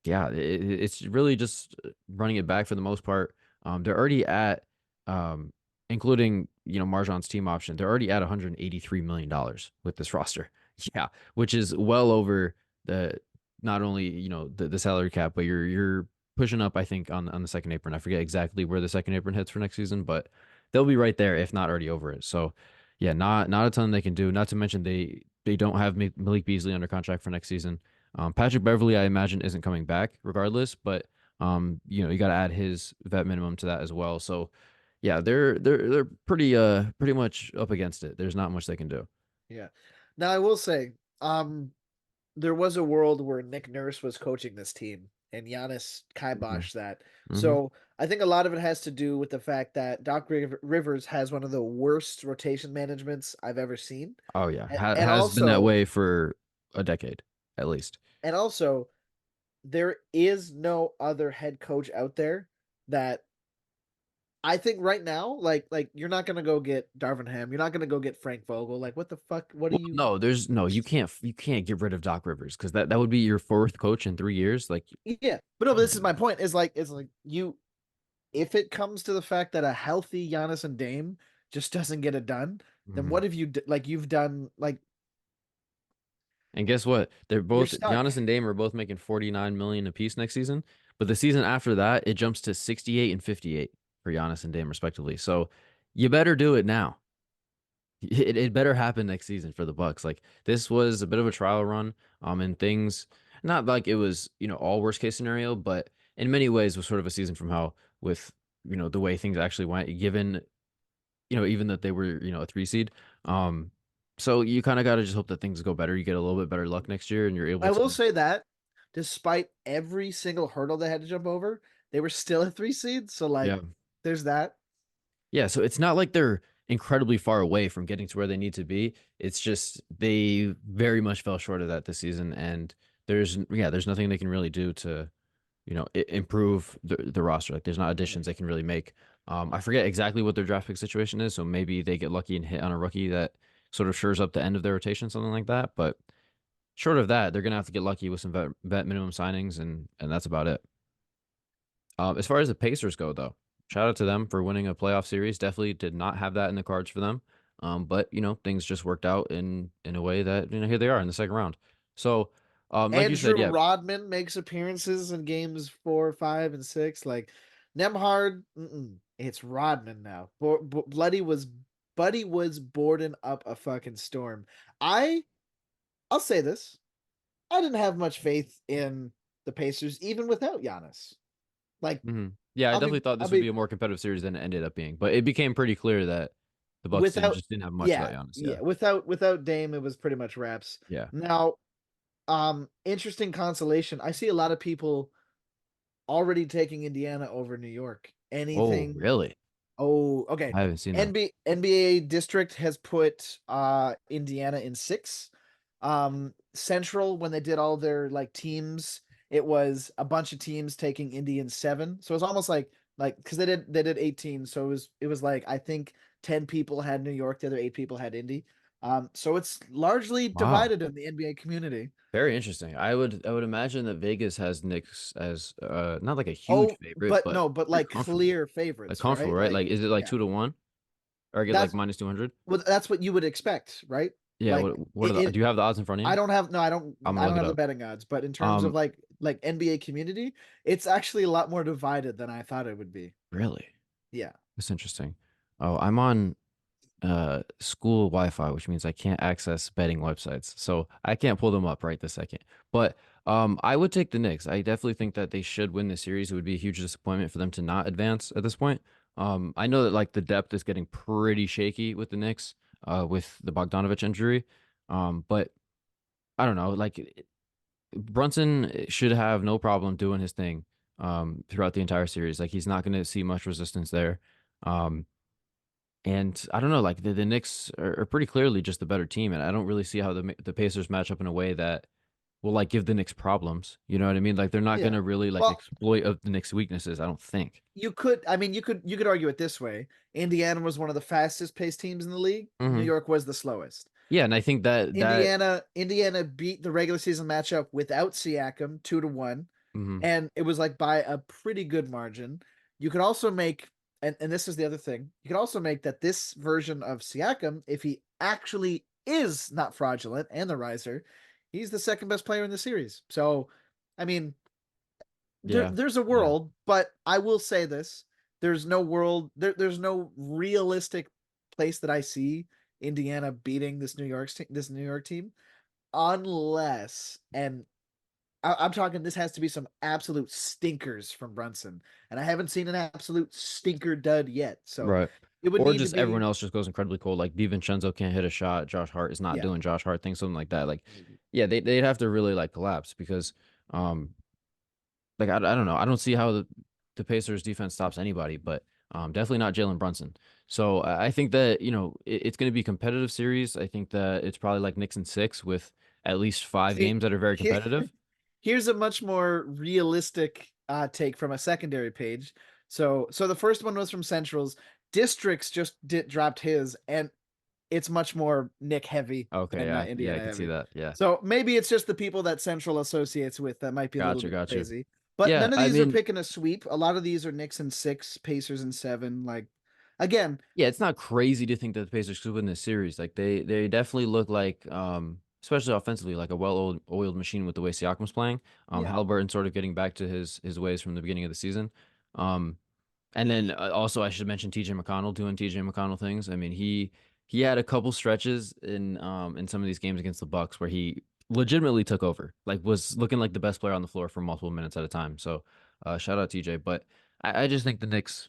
yeah, it's really just running it back for the most part. They're already at, including Marjan's team option, they're already at $183 million with this roster. Yeah, which is well over the not only the salary cap, but you're pushing up. I think on the second apron. I forget exactly where the second apron hits for next season, but they'll be right there, if not already over it. So yeah, not a ton they can do. Not to mention they don't have Malik Beasley under contract for next season. Patrick Beverly, I imagine, isn't coming back regardless, but you got to add his vet minimum to that as well. So yeah, they're pretty much up against it. There's not much they can do. Yeah. Now I will say, there was a world where Nick Nurse was coaching this team and Giannis Hmm. kiboshed that. Hmm. So I think a lot of it has to do with the fact that Rivers has one of the worst rotation managements I've ever seen. Oh yeah, And has been that also, way for a decade at least. and also, there is no other head coach out there that I think right now, like you're not gonna go get Darvin Ham, you're not gonna go get Frank Vogel. Like, what the fuck? What do Well, you? no, there's no you can't get rid of Doc Rivers because that would be your fourth coach in 3 years. Like, Yeah, but no, but this is my point. Is like, it's like you, if it comes to the fact that a healthy Giannis and Dame just doesn't get it done, then mhm. what have you like? You've done like And guess what? They're you're both stuck. Giannis and Dame are both making 49 million apiece next season. But the season after that, it jumps to 68 and 58 for Giannis and Dame respectively. So you better do it now. It better happen next season for the Bucks. Like this was a bit of a trial run. And things not like it was, all worst case scenario, but in many ways was sort of a season from hell with, the way things actually went, given, even that they were, a 3 seed. Um, so you kind of got to just hope that things go better. You get a little bit better luck next year and you're able I will to. say that despite every single hurdle they had to jump over, they were still a 3 seed. So like, Yeah. there's that. Yeah, so it's not like they're incredibly far away from getting to where they need to be. It's just they very much fell short of that this season, and there's nothing they can really do to, improve the roster. Like there's not additions they can really make. I forget exactly what their draft pick situation is, so maybe they get lucky and hit on a rookie that sort of shores up the end of their rotation, something like that. But short of that, they're gonna have to get lucky with some vet minimum signings, and that's about it. As far as the Pacers go, though, shout out to them for winning a playoff series. Definitely did not have that in the cards for them. But things just worked out in a way that here they are in the second round. So, like you said, Andrew yeah. Rodman makes appearances in games 4, 5, and 6. Like Nemhard, it's Rodman now. Buddy was boarding up a fucking storm. I I'll say this. I didn't have much faith in the Pacers even without Giannis. Like Yeah, I I'll definitely be thought I'll this would be be a more competitive series than it ended up being. But it became pretty clear that the Bucks didn't without just didn't have much without yeah, Giannis. Yeah, yeah, without Dame it was pretty much wraps. yeah. Now, interesting consolation. I see a lot of people already taking Indiana over New York. Oh, Anything? really? Oh, okay. I haven't seen that. NBA district has put Indiana in 6. Central, when they did all their like teams, it was a bunch of teams taking Indy in 7. So it was almost like because they did 18, so it was like I think 10 people had New York, the other 8 people had Indy. So it's largely Wow. divided in the NBA community. Very interesting. I would imagine that Vegas has Knicks as not like a huge Oh, favorite, but but no, but pretty like comfortable. clear Like favorites, comfortable, right? right? Like, Like is it like yeah. 2 to 1? Or I get like That's -200? well, that's what you would expect, right? Yeah, Like what are the do you have the odds in front of I you? don't have no, I don't I'm I gonna don't look it have the up. betting odds, but in terms of Um, like NBA community, it's actually a lot more divided than I thought it would be. really? Yeah. That's interesting. Oh, I'm on school Wi-Fi, which means I can't access betting websites. So I can't pull them up right this second. But I would take the Knicks. I definitely think that they should win the series. It would be a huge disappointment for them to not advance at this point. I know that like the depth is getting pretty shaky with the Knicks, with the Bogdanovich injury. But I don't know, Brunson should have no problem doing his thing throughout the entire series. Like he's not going to see much resistance there. Um, and I don't know, like the Knicks are pretty clearly just the better team, and I don't really see how the Pacers match up in a way that will like give the Knicks problems. You know what I mean? Like they're not Yeah. gonna really like Well, exploit of the Knicks' weaknesses. I don't think. you could argue it this way. Indiana was one of the fastest paced teams in the league. New Hmm. York was the slowest. Yeah, and I think that. Indiana beat the regular season matchup without Siakam 2-1, Hmm. and it was like by a pretty good margin. You could also make, and this is the other thing, you could also make that this version of Siakam, if he actually is not fraudulent and the riser, he's the second best player in the series. So, I mean, Yeah, there's a yeah, world, but I will say this: there's no realistic place that I see Indiana beating this New York team, unless, and I'm talking, this has to be some absolute stinkers from Brunson, and I haven't seen an absolute stinker dud yet. So right. it would Or need to just everyone be, else just goes incredibly cold. Like DiVincenzo can't hit a shot. Josh Hart is not yeah, doing Josh Hart things, something like that. Like, yeah, they'd have to really like collapse because um like I don't know. I don't see how the Pacers defense stops anybody, but definitely not Jalen Brunson. So I think that, it's going to be a competitive series. I think that it's probably like Knicks in six with at least five see, games that are very here, competitive. here's a much more realistic take from a secondary page. So the first one was from Central's. Districts just dropped his, and it's much more Nick heavy Okay, than yeah, yeah, I Indiana could see heavy. that. Yeah, So maybe it's just the people that Central associates with that might be a little gotcha, bit gotcha. crazy. But Yeah, none of I these are mean, picking a sweep. A lot of these are Knicks in 6, Pacers in 7. Like, again, yeah, it's not crazy to think that the Pacers could win this series. Like they definitely look like, especially offensively, like a well-oiled machine with the way Siakam's playing. yeah. Halliburton sort of getting back to his ways from the beginning of the season. Um, And then also I should mention TJ McConnell doing TJ McConnell things. I mean, he had a couple stretches in some of these games against the Bucks where he legitimately took over, like was looking like the best player on the floor for multiple minutes at a time. So shout out TJ. But I just think the Knicks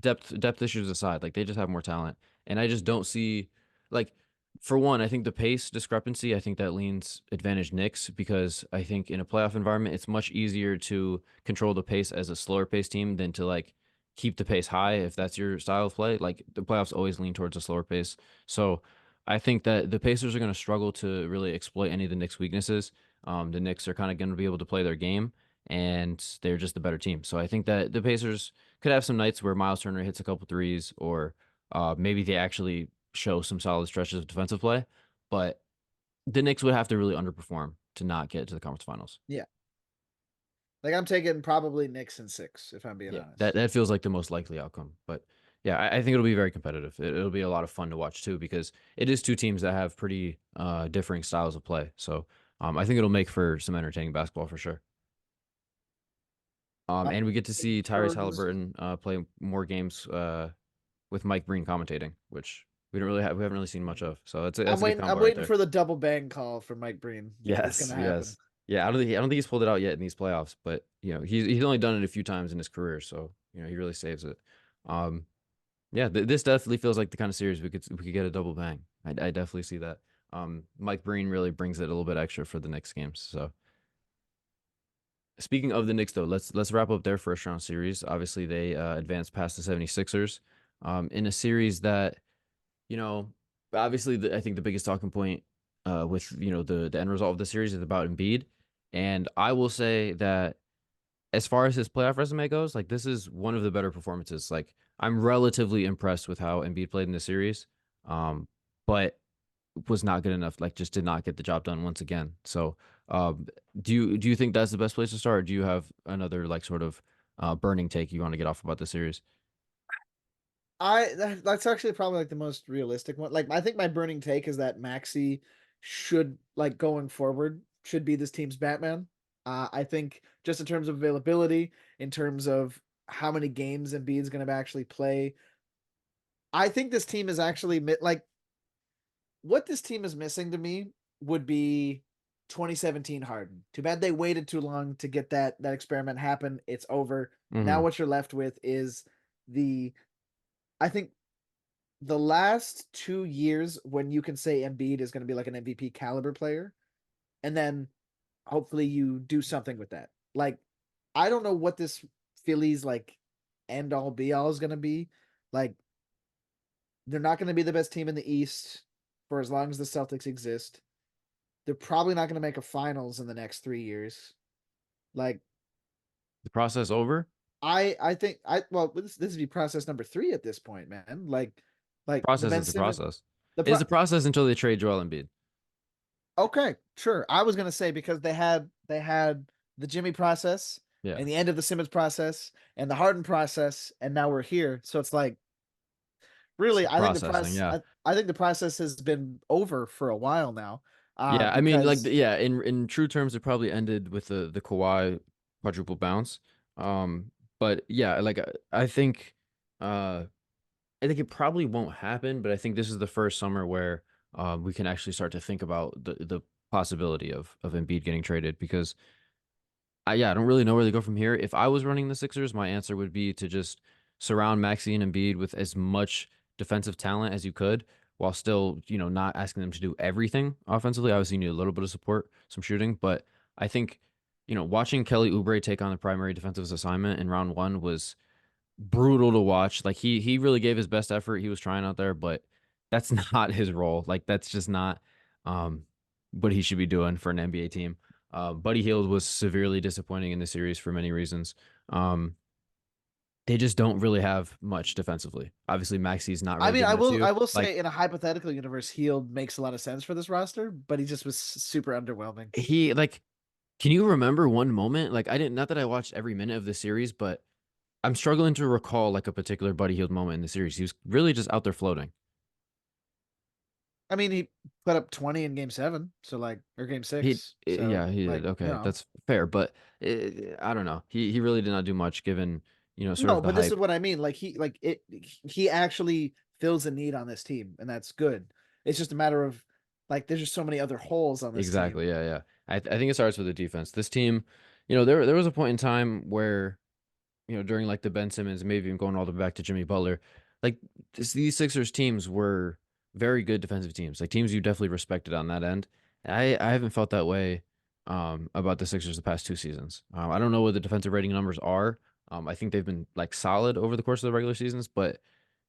depth issues aside, like they just have more talent, and I just don't see like for one, I think the pace discrepancy, I think that leans advantage Knicks because I think in a playoff environment, it's much easier to control the pace as a slower pace team than to like keep the pace high if that's your style of play. Like the playoffs always lean towards a slower pace, so I think that the Pacers are going to struggle to really exploit any of the Knicks' weaknesses. The Knicks are kind of going to be able to play their game, and they're just the better team. So I think that the Pacers could have some nights where Miles Turner hits a couple threes, or maybe they actually show some solid stretches of defensive play. But the Knicks would have to really underperform to not get to the conference finals. Yeah. Like, I'm taking probably Knicks in 6, if I'm being Yeah, that honest. that feels like the most likely outcome. But yeah, I think it'll be very competitive. It'll be a lot of fun to watch too because it is two teams that have pretty differing styles of play. So I think it'll make for some entertaining basketball for sure. Uh, And we get to see Tyrese Spurs. Halliburton play more games with Mike Breen commentating, which we haven't really seen much of. So that's I'm a good waiting. I'm combo right waiting there. for the double bang call from Mike Breen. It's Yes, gonna happen. yes. Yeah, I don't think he's pulled it out yet in these playoffs, but he's only done it a few times in his career, so he really saves it. Um yeah, this definitely feels like the kind of series we could get a double bang. I definitely see that. Mike Breen really brings it a little bit extra for the Knicks games. So speaking of the Knicks though, let's wrap up their first round series. Obviously they advanced past the 76ers in a series that you know, obviously, I think the biggest talking point with the end result of the series is about Embiid, and I will say that as far as his playoff resume goes, like this is one of the better performances. Like I'm relatively impressed with how Embiid played in the series, but was not good enough. Like just did not get the job done once again. So, do you think that's the best place to start? Or do you have another like sort of burning take you want to get off about the series? That's actually probably like the most realistic one. Like, I think my burning take is that Maxi should, like, going forward, should be this team's Batman. I think just in terms of availability, in terms of how many games Embiid's going to actually play. I think this team is actually like what this team is missing to me would be 2017 Harden. Too bad they waited too long to get that experiment happen. It's over. Now Hmm. what you're left with is the I think the last 2 years when you can say Embiid is going to be like an MVP caliber player, and then hopefully you do something with that. Like I don't know what this Phillies like end all be all is going to be. Like they're not going to be the best team in the East for as long as the Celtics exist. They're probably not going to make a finals in the next 3 years. Like The process over. I think I well this would be process number 3 at this point, man. Like the Process Ben is the Simmons process. the It's pro the process until they trade Joel Embiid. okay, sure. I was gonna say because they had the Jimmy process Yeah, and the end of the Simmons process and the Harden process, and now we're here. So it's like really, still processing. Yeah, I think the process has been over for a while now. yeah. I mean, like, Because yeah. In true terms, it probably ended with the Kawhi quadruple bounce. But yeah, like uh, I think it probably won't happen. But I think this is the first summer where we can actually start to think about the possibility of Embiid getting traded because I don't really know where they go from here. If I was running the Sixers, my answer would be to just surround Maxey and Embiid with as much defensive talent as you could, while still, not asking them to do everything offensively. Obviously, you need a little bit of support, some shooting, but I think, watching Kelly Oubre take on the primary defensive assignment in round one was brutal to watch. Like he really gave his best effort. He was trying out there, but that's not his role. Like that's just not um what he should be doing for an NBA team. Buddy Hield was severely disappointing in the series for many reasons. They just don't really have much defensively. Obviously, Maxi's not I really mean, giving that to you. I will Like say in a hypothetical universe, Heald makes a lot of sense for this roster, but he just was super underwhelming. he like, can you remember one moment? Like I didn't, not that I watched every minute of the series, but I'm struggling to recall like a particular Buddy Hield moment in the series. He was really just out there floating. I mean, he put up 20 in game 7, so like or game 6. Yeah, So he like, did. Okay, that's fair, but I don't know. He really did not do much given, sort no, of the but this is hype. what I mean. He actually fills a need on this team, and that's good. It's just a matter of like there's just so many other holes on this team. Exactly. Yeah, yeah. I think it starts with the defense. This team, there was a point in time where, during like the Ben Simmons, maybe even going all the way back to Jimmy Butler, like these Sixers teams were very good defensive teams, like teams you definitely respected on that end. I haven't felt that way about the Sixers the past 2 seasons. I don't know what the defensive rating numbers are. I think they've been like solid over the course of the regular seasons, but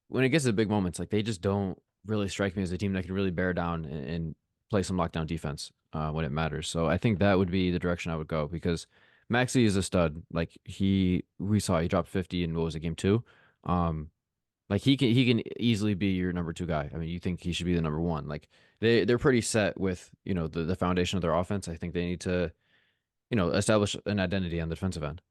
when it gets to the big moments, like they just don't really strike me as a team that can really bear down and play some lockdown defense when it matters. So I think that would be the direction I would go because Maxey is a stud. Like we saw he dropped 50 in what was it, game two? Um, like he can easily be your number two guy. I mean, you think he should be the number one? Like they're pretty set with the foundation of their offense. I think they need to establish an identity on the defensive end.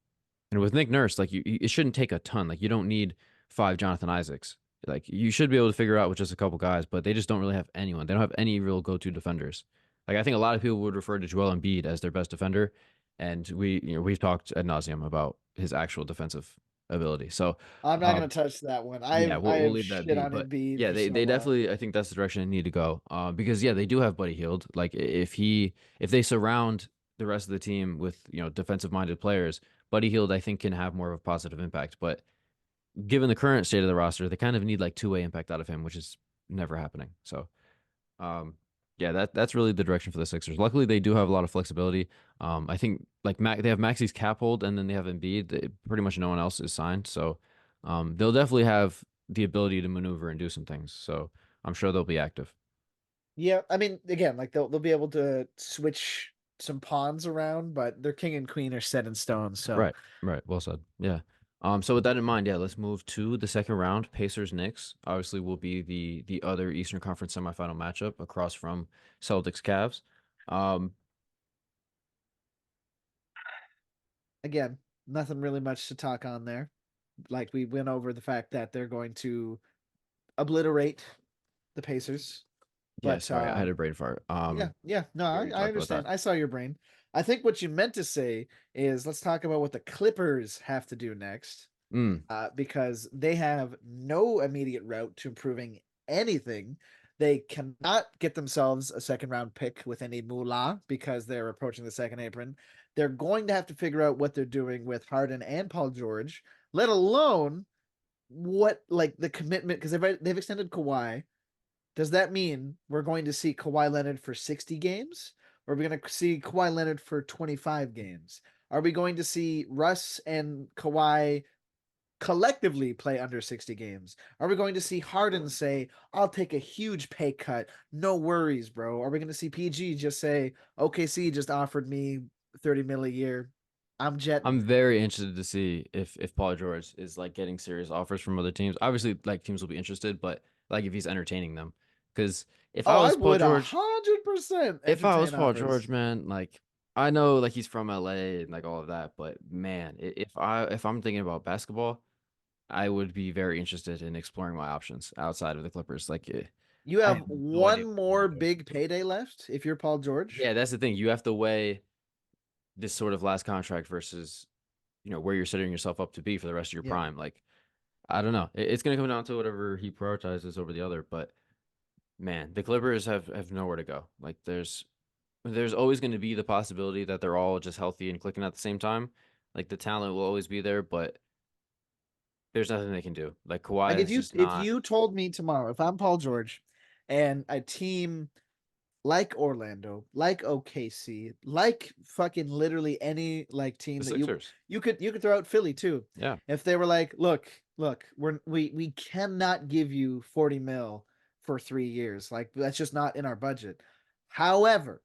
And with Nick Nurse, like it shouldn't take a ton. Like you don't need five Jonathan Isaacs. Like you should be able to figure out with just a couple guys, but they just don't really have anyone. They don't have any real go-to defenders. Like I think a lot of people would refer to Joel Embiid as their best defender, and we've talked ad nauseum about his actual defensive ability. So, I'm not gonna um, touch that one. yeah, I we'll have leave that shit be. on But Embiid yeah, for they so they long. definitely, I think that's the direction they need to go. Because yeah, they do have Buddy Hield. Like if they surround the rest of the team with defensive minded players, Buddy Hield I think can have more of a positive impact. But given the current state of the roster, they kind of need like two-way impact out of him, which is never happening. So, um, yeah, that's really the direction for the Sixers. Luckily, they do have a lot of flexibility. I think like they have Maxi's cap hold, and then they have Embiid. Pretty much no one else is signed, so they'll definitely have the ability to maneuver and do some things. So I'm sure they'll be active. Yeah, I mean, again, like they'll be able to switch some pawns around, but their king and queen are set in stone. So Right, right. Well said. Yeah. So with that in mind, yeah, let's move to the second round. Pacers Knicks obviously will be the other Eastern Conference semifinal matchup across from Celtics Cavs. Um, again, nothing really much to talk on there. Like we went over the fact that they're going to obliterate the Pacers. yeah, But sorry, I had a brain fart. yeah, no, We already I talked about understand. that. I saw your brain. I think what you meant to say is let's talk about what the Clippers have to do next. Mm. because they have no immediate route to improving anything. They cannot get themselves a second round pick with any moolah because they're approaching the second apron. They're going to have to figure out what they're doing with Harden and Paul George, let alone what like the commitment, because they've extended Kawhi. Does that mean we're going to see Kawhi Leonard for 60 games? Or are we going to see Kawhi Leonard for 25 games? Are we going to see Russ and Kawhi collectively play under 60 games? Are we going to see Harden say, I'll take a huge pay cut? No worries, bro. Are we going to see PG just say, OKC just offered me 30 mil a year? I'm jetting. I'm very interested to see if Paul George is like getting serious offers from other teams. Obviously, like teams will be interested, but like if he's entertaining them, because if I Oh, I was Paul would George, 100% if I was entertain Paul offers. George, man, like I know like he's from LA and like all of that, but man, if I'm thinking about basketball, I would be very interested in exploring my options outside of the Clippers. Like You I have have no idea one what I'm more doing. big payday left if you're Paul George. Yeah, that's the thing. You have to weigh this sort of last contract versus where you're setting yourself up to be for the rest of your Yeah. prime. Like I don't know. It's gonna come down to whatever he prioritizes over the other. But man, the Clippers have nowhere to go. Like there's always going to be the possibility that they're all just healthy and clicking at the same time. Like the talent will always be there, but there's nothing they can do. Like Like Kawhi if is you just if not. you told me tomorrow, if I'm Paul George and a team like Orlando, like OKC, like fucking literally any like The team that Sixers. you could throw out Philly too. Yeah. If they were like, look, we cannot give you 40 mil for 3 years. Like that's just not in our budget. However,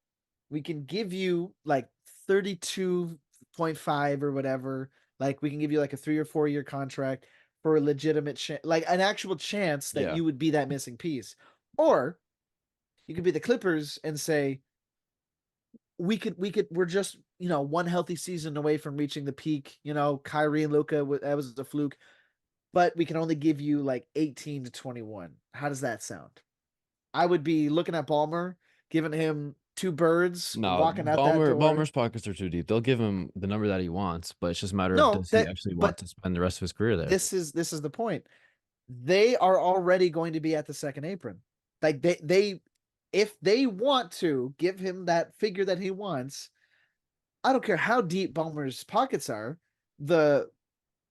we can give you like 32.5 or whatever. Like we can give you like a 3 or 4 year contract for a legitimate like an actual chance that Yeah. you would be that missing piece. Or you could be the Clippers and say, we're just, one healthy season away from reaching the peak. Kyrie and Luka, that was a fluke, but we can only give you like 18 to 21. How does that sound? I would be looking at Ballmer, giving him two birds, No, walking out that door. Ballmer's pockets are too deep. They'll give him the number that he wants, but it's just a matter of No, does he actually want but to spend the rest of his career there? this is the point. They are already going to be at the second apron. Like they if they want to give him that figure that he wants, I don't care how deep Ballmer's pockets are, the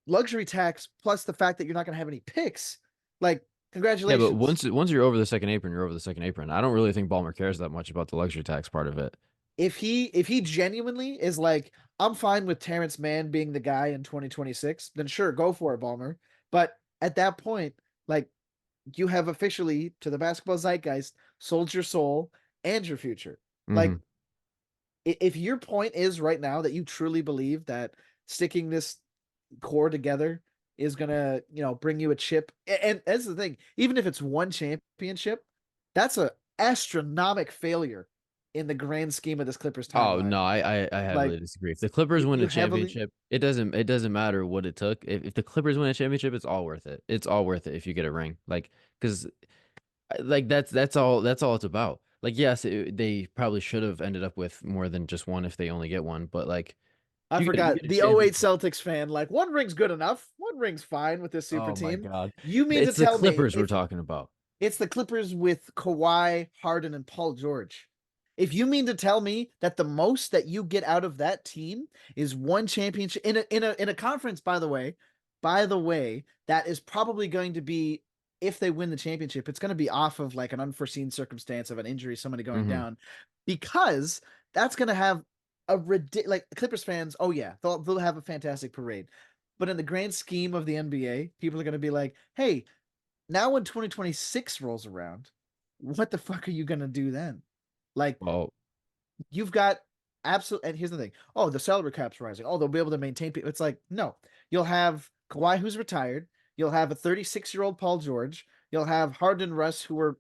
luxury tax plus the fact that you're not going to have any picks, like Yeah, but congratulations. once you're over the second apron, you're over the second apron. I don't really think Ballmer cares that much about the luxury tax part of it. If he genuinely is like, I'm fine with Terrence Mann being the guy in 2026, then sure, go for it, Ballmer. But at that point, like, you have officially, to the basketball zeitgeist, sold your soul and your future. Like, Hmm. if your point is right now that you truly believe that sticking this core together is gonna, bring you a chip, and that's the thing, even if it's one championship, that's a astronomic failure in the grand scheme of this Clippers Oh timeline. no, I Like heavily disagree. If the Clippers win you a heavily championship, it doesn't matter what it took. If the Clippers win a championship, it's all worth it. It's all worth it if you get a ring. Like because like that's all it's about. Like yes, they probably should have ended up with more than just one if they only get one, but like I you forgot get a the '08 championship. Celtics fan, like one ring's good enough. One ring's fine with this super Oh my team. God. You mean to It's the tell me Clippers we're if talking about. it's the Clippers with Kawhi, Harden, and Paul George? If you mean to tell me that the most that you get out of that team is one championship in a conference, by the way, that is probably going to be, if they win the championship, it's going to be off of like an unforeseen circumstance of an injury, somebody going Hmm. down, because that's going to have a ridiculous, like Clippers fans. Oh yeah, they'll have a fantastic parade, but in the grand scheme of the NBA, people are going to be like, hey, now when 2026 rolls around, what the fuck are you going to do then? Like, Well, you've got absolute. And here's the thing: oh, the salary cap's rising. Oh, they'll be able to maintain people. It's like, no, you'll have Kawhi who's retired. You'll have a 36-year-old Paul George. You'll have Harden, Russ, who are,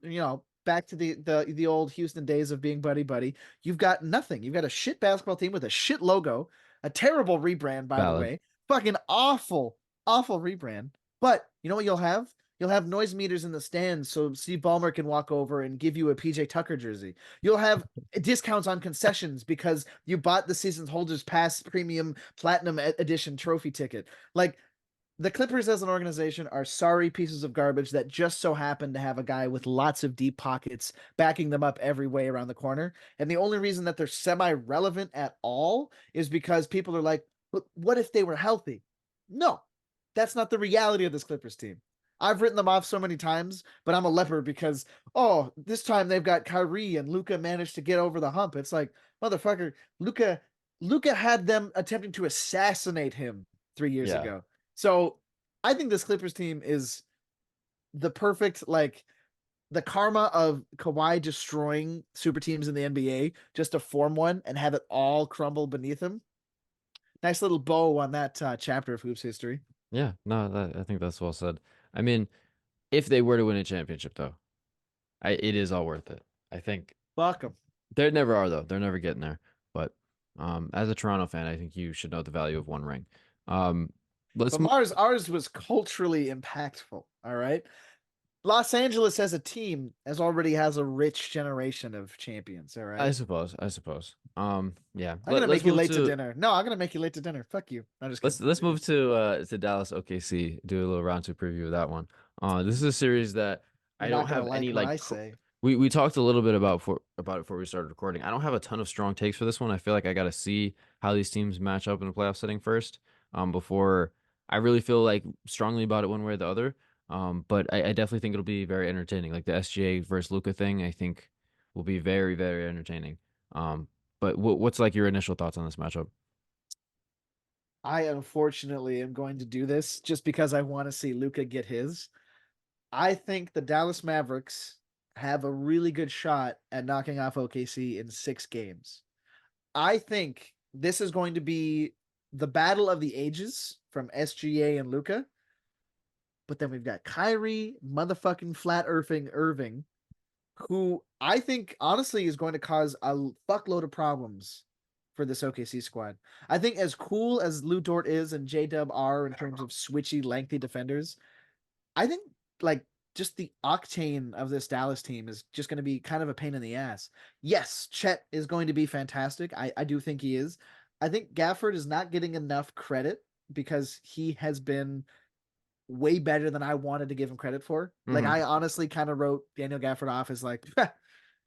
back to the old Houston days of being buddy buddy. You've got nothing. You've got a shit basketball team with a shit logo, a terrible rebrand, by the valid. way, fucking awful, awful rebrand. But you know what you'll have? You'll have noise meters in the stands so Steve Ballmer can walk over and give you a PJ Tucker jersey. You'll have discounts on concessions because you bought the season holders pass premium platinum edition trophy ticket. Like, the Clippers as an organization are sorry pieces of garbage that just so happen to have a guy with lots of deep pockets backing them up every way around the corner. And the only reason that they're semi relevant at all is because people are like, but what if they were healthy? No, that's not the reality of this Clippers team. I've written them off so many times, but I'm a leper because, oh, this time they've got Kyrie and Luka managed to get over the hump. It's like, motherfucker, Luka had them attempting to assassinate him 3 years Yeah. ago. So I think this Clippers team is the perfect, like, the karma of Kawhi destroying super teams in the NBA just to form one and have it all crumble beneath him. Nice little bow on that chapter of hoops history. Yeah. No, I think that's well said. I mean, if they were to win a championship, though, it is all worth it. I think Fuck them. they never are though. They're never getting there. But as a Toronto fan, I think you should know the value of one ring. Um, let's But move. ours was culturally impactful. All right. Los Angeles as a team already has a rich generation of champions. All I right. suppose. I suppose. Yeah. I'm gonna Let's make you move late to to dinner. No, I'm gonna make you late to dinner. Fuck you. I'm just kidding. let's move to Dallas OKC. Do a little round two preview of that one. This is a series that I You're don't not gonna have any like what like. I say. We talked a little bit about it before we started recording. I don't have a ton of strong takes for this one. I feel like I got to see how these teams match up in a playoff setting first, before I really feel like strongly about it one way or the other. But I definitely think it'll be very entertaining. Like the SGA versus Luca thing, I think will be very, very entertaining. Um, but what's like your initial thoughts on this matchup? I unfortunately am going to do this just because I want to see Luca get his. I think the Dallas Mavericks have a really good shot at knocking off OKC in 6 games. I think this is going to be the battle of the ages from SGA and Luca. But then we've got Kyrie, motherfucking flat earthing Irving, who I think honestly is going to cause a fuckload of problems for this OKC squad. I think as cool as Lou Dort is and J Dub are in terms of switchy, lengthy defenders, I think like just the octane of this Dallas team is just going to be kind of a pain in the ass. Yes, Chet is going to be fantastic. I do think he is. I think Gafford is not getting enough credit because he has been way better than I wanted to give him credit for. Like Hmm. I honestly kind of wrote Daniel Gafford off as like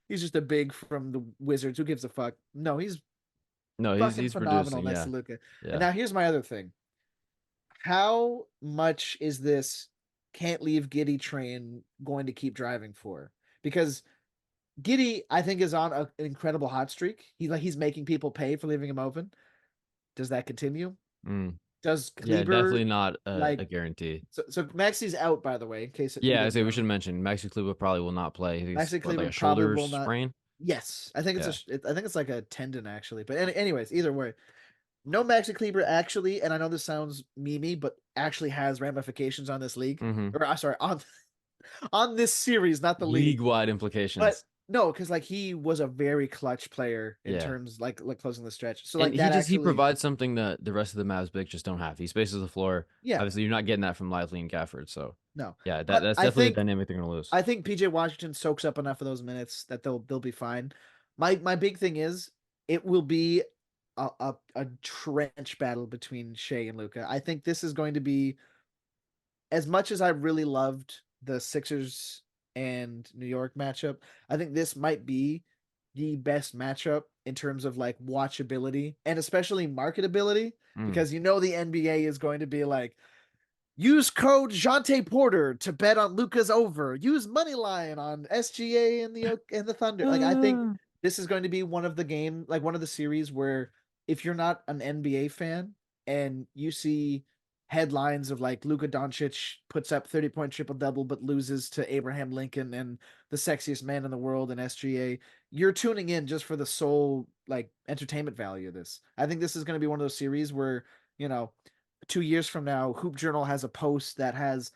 he's just a big from the Wizards. Who gives a fuck? No, he's No, fucking he's phenomenal producing. next Yeah, to Luca. And yeah. now here's my other thing. How much is this can't leave Giddy train going to keep driving for? Because Giddy, I think, is on an incredible hot streak. He's making people pay for leaving him open. Does that continue? Mm. Does Yeah, Kleber definitely not a like guarantee. so Maxi's out, by the way, in case you Yeah, I didn't say we know. should mention Maxi Kleber probably will not play. He's Maxi what, like Kleber a probably shoulder will not. sprain. Yes, I think Yeah. I think it's like a tendon actually. But anyways, either way, no Maxi Kleber actually, and I know this sounds memey, but actually has ramifications on this league. Hmm. Or sorry, on this series, not the league. League-wide But implications. no, because like he was a very clutch player in Yeah. terms like closing the stretch. So And like that he actually, provides something that the rest of the Mavs big just don't have. He spaces the floor. yeah, Obviously, you're not getting that from Lively and Gafford. So no. yeah, But that's definitely a dynamic they're gonna lose. I think PJ Washington soaks up enough of those minutes that they'll be fine. My big thing is it will be a trench battle between Shea and Luca. I think this is going to be as much as I really loved the Sixers and New York matchup. I think this might be the best matchup in terms of like watchability and especially marketability Mm. because the NBA is going to be like use code Jante Porter to bet on Luca's over. Use money line on SGA and the Thunder. Like I think this is going to be one of the game, like one of the series where if you're not an NBA fan and you see headlines of like Luka Doncic puts up 30-point triple double but loses to Abraham Lincoln and the sexiest man in the world in SGA, you're tuning in just for the sole like entertainment value of this. I think this is going to be one of those series where, you know, 2 years from now, Hoop Journal has a post that has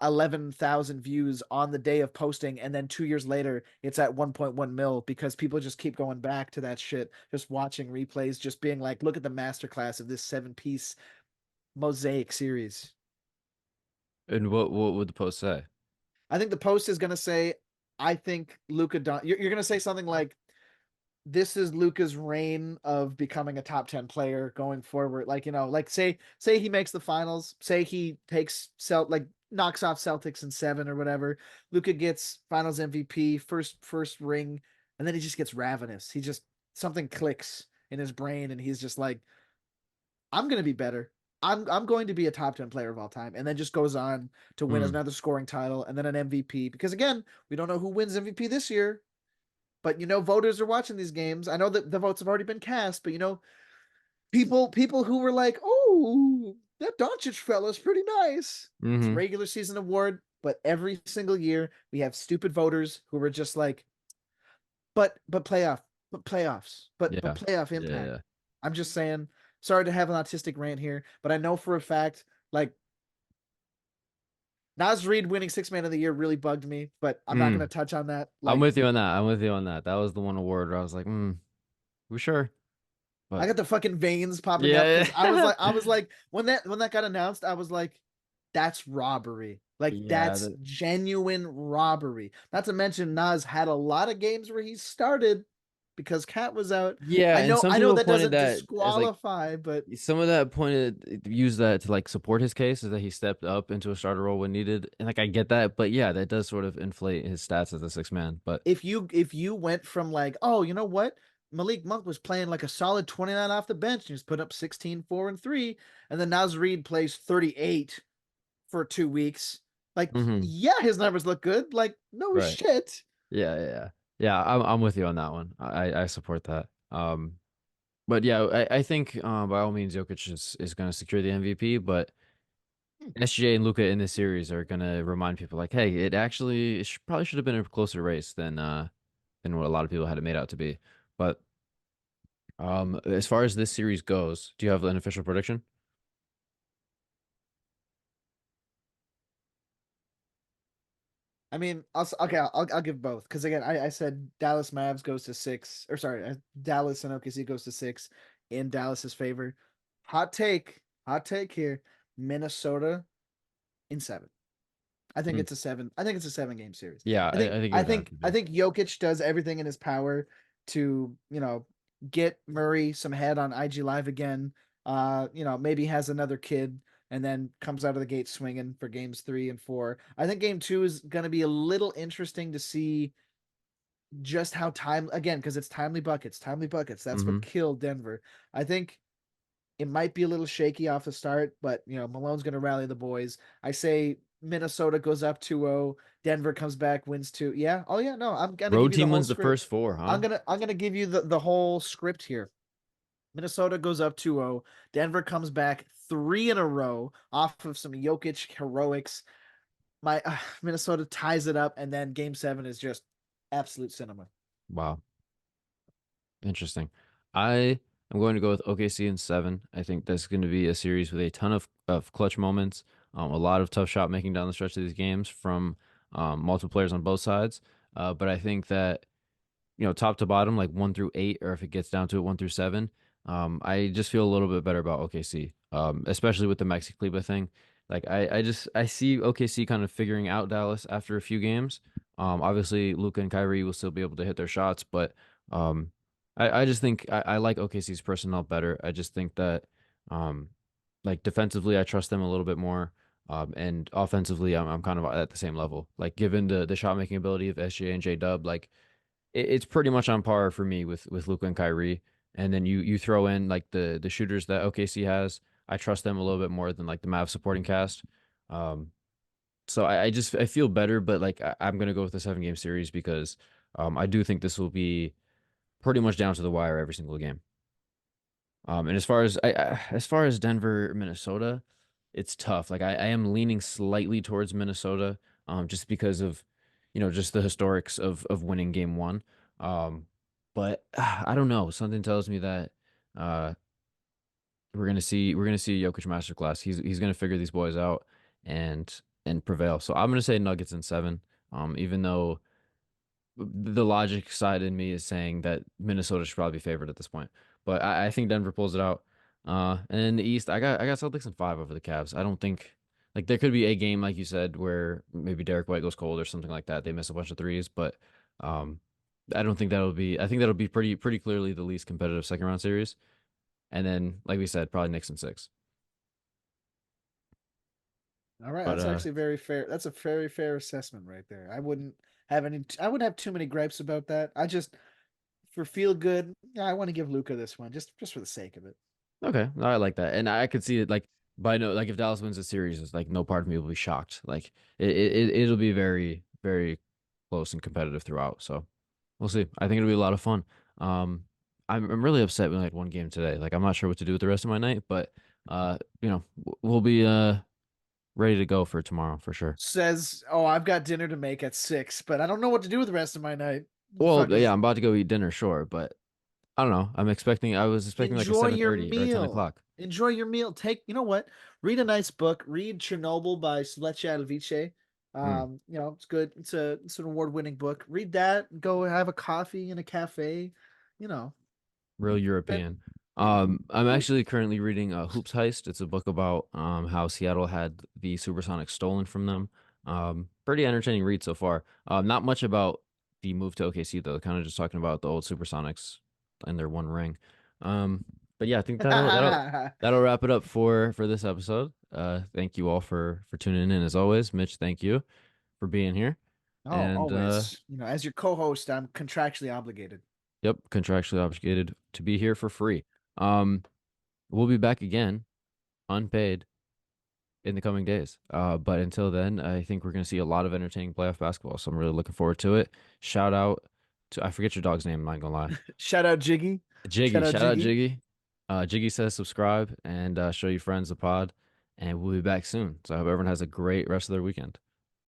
11,000 views on the day of posting, and then 2 years later, it's at 1.1 mil because people just keep going back to that shit, just watching replays, just being like, look at the masterclass of this 7-piece mosaic series. And what would the post say? I think the post is going to say, I think Luka Don. You're going to say something like, this is Luka's reign of becoming a top 10 player going forward. Like, like say he makes the finals, say he takes like knocks off Celtics in 7 or whatever. Luka gets finals MVP, first ring, and then he just gets ravenous. He just something clicks in his brain and he's just like, I'm gonna be better. I'm going to be a top 10 player of all time, and then just goes on to win Hmm. another scoring title and then an MVP. Because again, we don't know who wins MVP this year, but voters are watching these games. I know that the votes have already been cast, but people who were like, "Oh, that Doncic fella's pretty nice." It's a Hmm. regular season award, but every single year we have stupid voters who were just like, but playoff, but playoffs, but Yeah. playoff Yeah. impact. Yeah. I'm just saying, sorry to have an autistic rant here, but I know for a fact, like Naz Reid winning six man of the year really bugged me, but I'm not Mm. gonna touch on that. I'm Like with you on that. I'm with you on that. That was the one award where I was like, we sure? I But got the fucking veins popping up yeah. because I was like when that got announced, I was like, that's robbery. Like Yeah. that's genuine robbery. Not to mention Nas had a lot of games where he started because Cat was out. Yeah, I and know some I know people that pointed doesn't that as like disqualify, but some of that pointed used that to like support his case is that he stepped up into a starter role when needed. And like I get that, but yeah, that does sort of inflate his stats as a six man. But if you went from like, oh, you know what? Malik Monk was playing like a solid 29 off the bench and he's put up 16, 4, and 3, and then Nas Reed plays 38 for 2 weeks. Like, mhm, yeah, his numbers look good. Like, no right. shit. Yeah, yeah, yeah. Yeah, I'm with you on that one. I support that. But yeah, I think by all means Jokic is going to secure the MVP, but SGA and Luka in this series are going to remind people like, hey, probably should have been a closer race than what a lot of people had it made out to be. But as far as this series goes, do you have an official prediction? I mean, okay, I'll give both because again, I said Dallas Mavs goes to 6, or sorry, Dallas and OKC goes to 6 in Dallas's favor. Hot take here. Minnesota in 7. I think Hmm. it's a 7. I think it's a 7 game series. Yeah, I think I think it I would have think to I be. think Jokic does everything in his power to, get Murray some head on IG Live again. Maybe has another kid and then comes out of the gate swinging for games 3 and 4. I think game 2 is going to be a little interesting to see just how time again because it's timely buckets, timely buckets. That's what Hmm. killed Denver. I think it might be a little shaky off the start, but Malone's going to rally the boys. I say Minnesota goes up 2-0, Denver comes back, wins 2. Yeah. Oh yeah, no, I'm going to Road give you the team whole wins the script. first four, I'm huh? going to I'm going to give you the whole script here. Minnesota goes up 2-0. Denver comes back 3 in a row off of some Jokic heroics. My Minnesota ties it up and then game 7 is just absolute cinema. Wow, interesting. I am going to go with OKC in seven. I think that's going to be a series with a ton of clutch moments, a lot of tough shot making down the stretch of these games from multiple players on both sides. But I think that top to bottom, like 1 through 8, or if it gets down to it 1 through 7, I just feel a little bit better about OKC, especially with the Maxi Kleber thing. Like I see OKC kind of figuring out Dallas after a few games. Obviously Luka and Kyrie will still be able to hit their shots, but um, I just think I like OKC's personnel better. I just think that um, like defensively, I trust them a little bit more. And offensively, I'm kind of at the same level. Like given the shot making ability of SJ and J Dub, like it's pretty much on par for me with Luka and Kyrie. And then you throw in like the shooters that OKC has. I trust them a little bit more than like the Mavs supporting cast. Um, so I feel better, but like I'm gonna go with the 7 game series because I do think this will be pretty much down to the wire every single game. And as far as Denver, Minnesota, it's tough. Like I am leaning slightly towards Minnesota, just because of, just the historics of winning game one. Um, but I don't know. Something tells me that uh we're gonna see a Jokic masterclass. He's gonna figure these boys out and prevail. So I'm gonna say Nuggets in seven. Even though the logic side in me is saying that Minnesota should probably be favored at this point. But I think Denver pulls it out. And in the East, I got Celtics in five over the Cavs. I don't think like there could be a game like you said where maybe Derek White goes cold or something like that. They miss a bunch of threes, but um I don't think that'll be. I think that'll be pretty clearly the least competitive second round series. And then, like we said, probably Knicks and six. All right, But that's actually very fair. That's a very fair assessment right there. I wouldn't have too many gripes about that. I just for feel good, I want to give Luca this one just for the sake of it. okay, I like that, and I could see it like by no like if Dallas wins the series, it's like no part of me will be shocked. Like it'll be very close and competitive throughout. So we'll see. I think it'll be a lot of fun. I'm really upset we only had one game today. Like I'm not sure what to do with the rest of my night, but we'll be ready to go for tomorrow for sure. Says, "Oh, I've got dinner to make at 6, but I don't know what to do with the rest of my night." Well, Fuck yeah, is I'm about to go eat dinner, sure, but I don't know. I was expecting like a enjoy your 7:30 or a 10 meal. o'clock. Enjoy your meal. You know what? Read a nice book. Read Chernobyl by Sleccia Alvice. Hmm. It's good. It's an award-winning book. Read that. Go have a coffee in a cafe. You know, Real but European. yeah. I'm actually currently reading Hoops Heist. It's a book about how Seattle had the Supersonics stolen from them. Pretty entertaining read so far. Not much about the move to OKC though. Kind of just talking about the old Supersonics and their one ring. Um, but yeah, I think that'll wrap it up for this episode. Thank you all for tuning in as always. Mitch, thank you for being here. Oh, And always. As your co-host, I'm contractually obligated. yep, contractually obligated to be here for free. Um, we'll be back again, unpaid, in the coming days. But until then, I think we're going to see a lot of entertaining playoff basketball. So I'm really looking forward to it. Shout out to, I forget your dog's name, I'm not gonna lie. Shout out Jiggy. Jiggy, Shout out shout out Jiggy. Jiggy. Jiggy says subscribe and show your friends the pod. And we'll be back soon. So I hope everyone has a great rest of their weekend.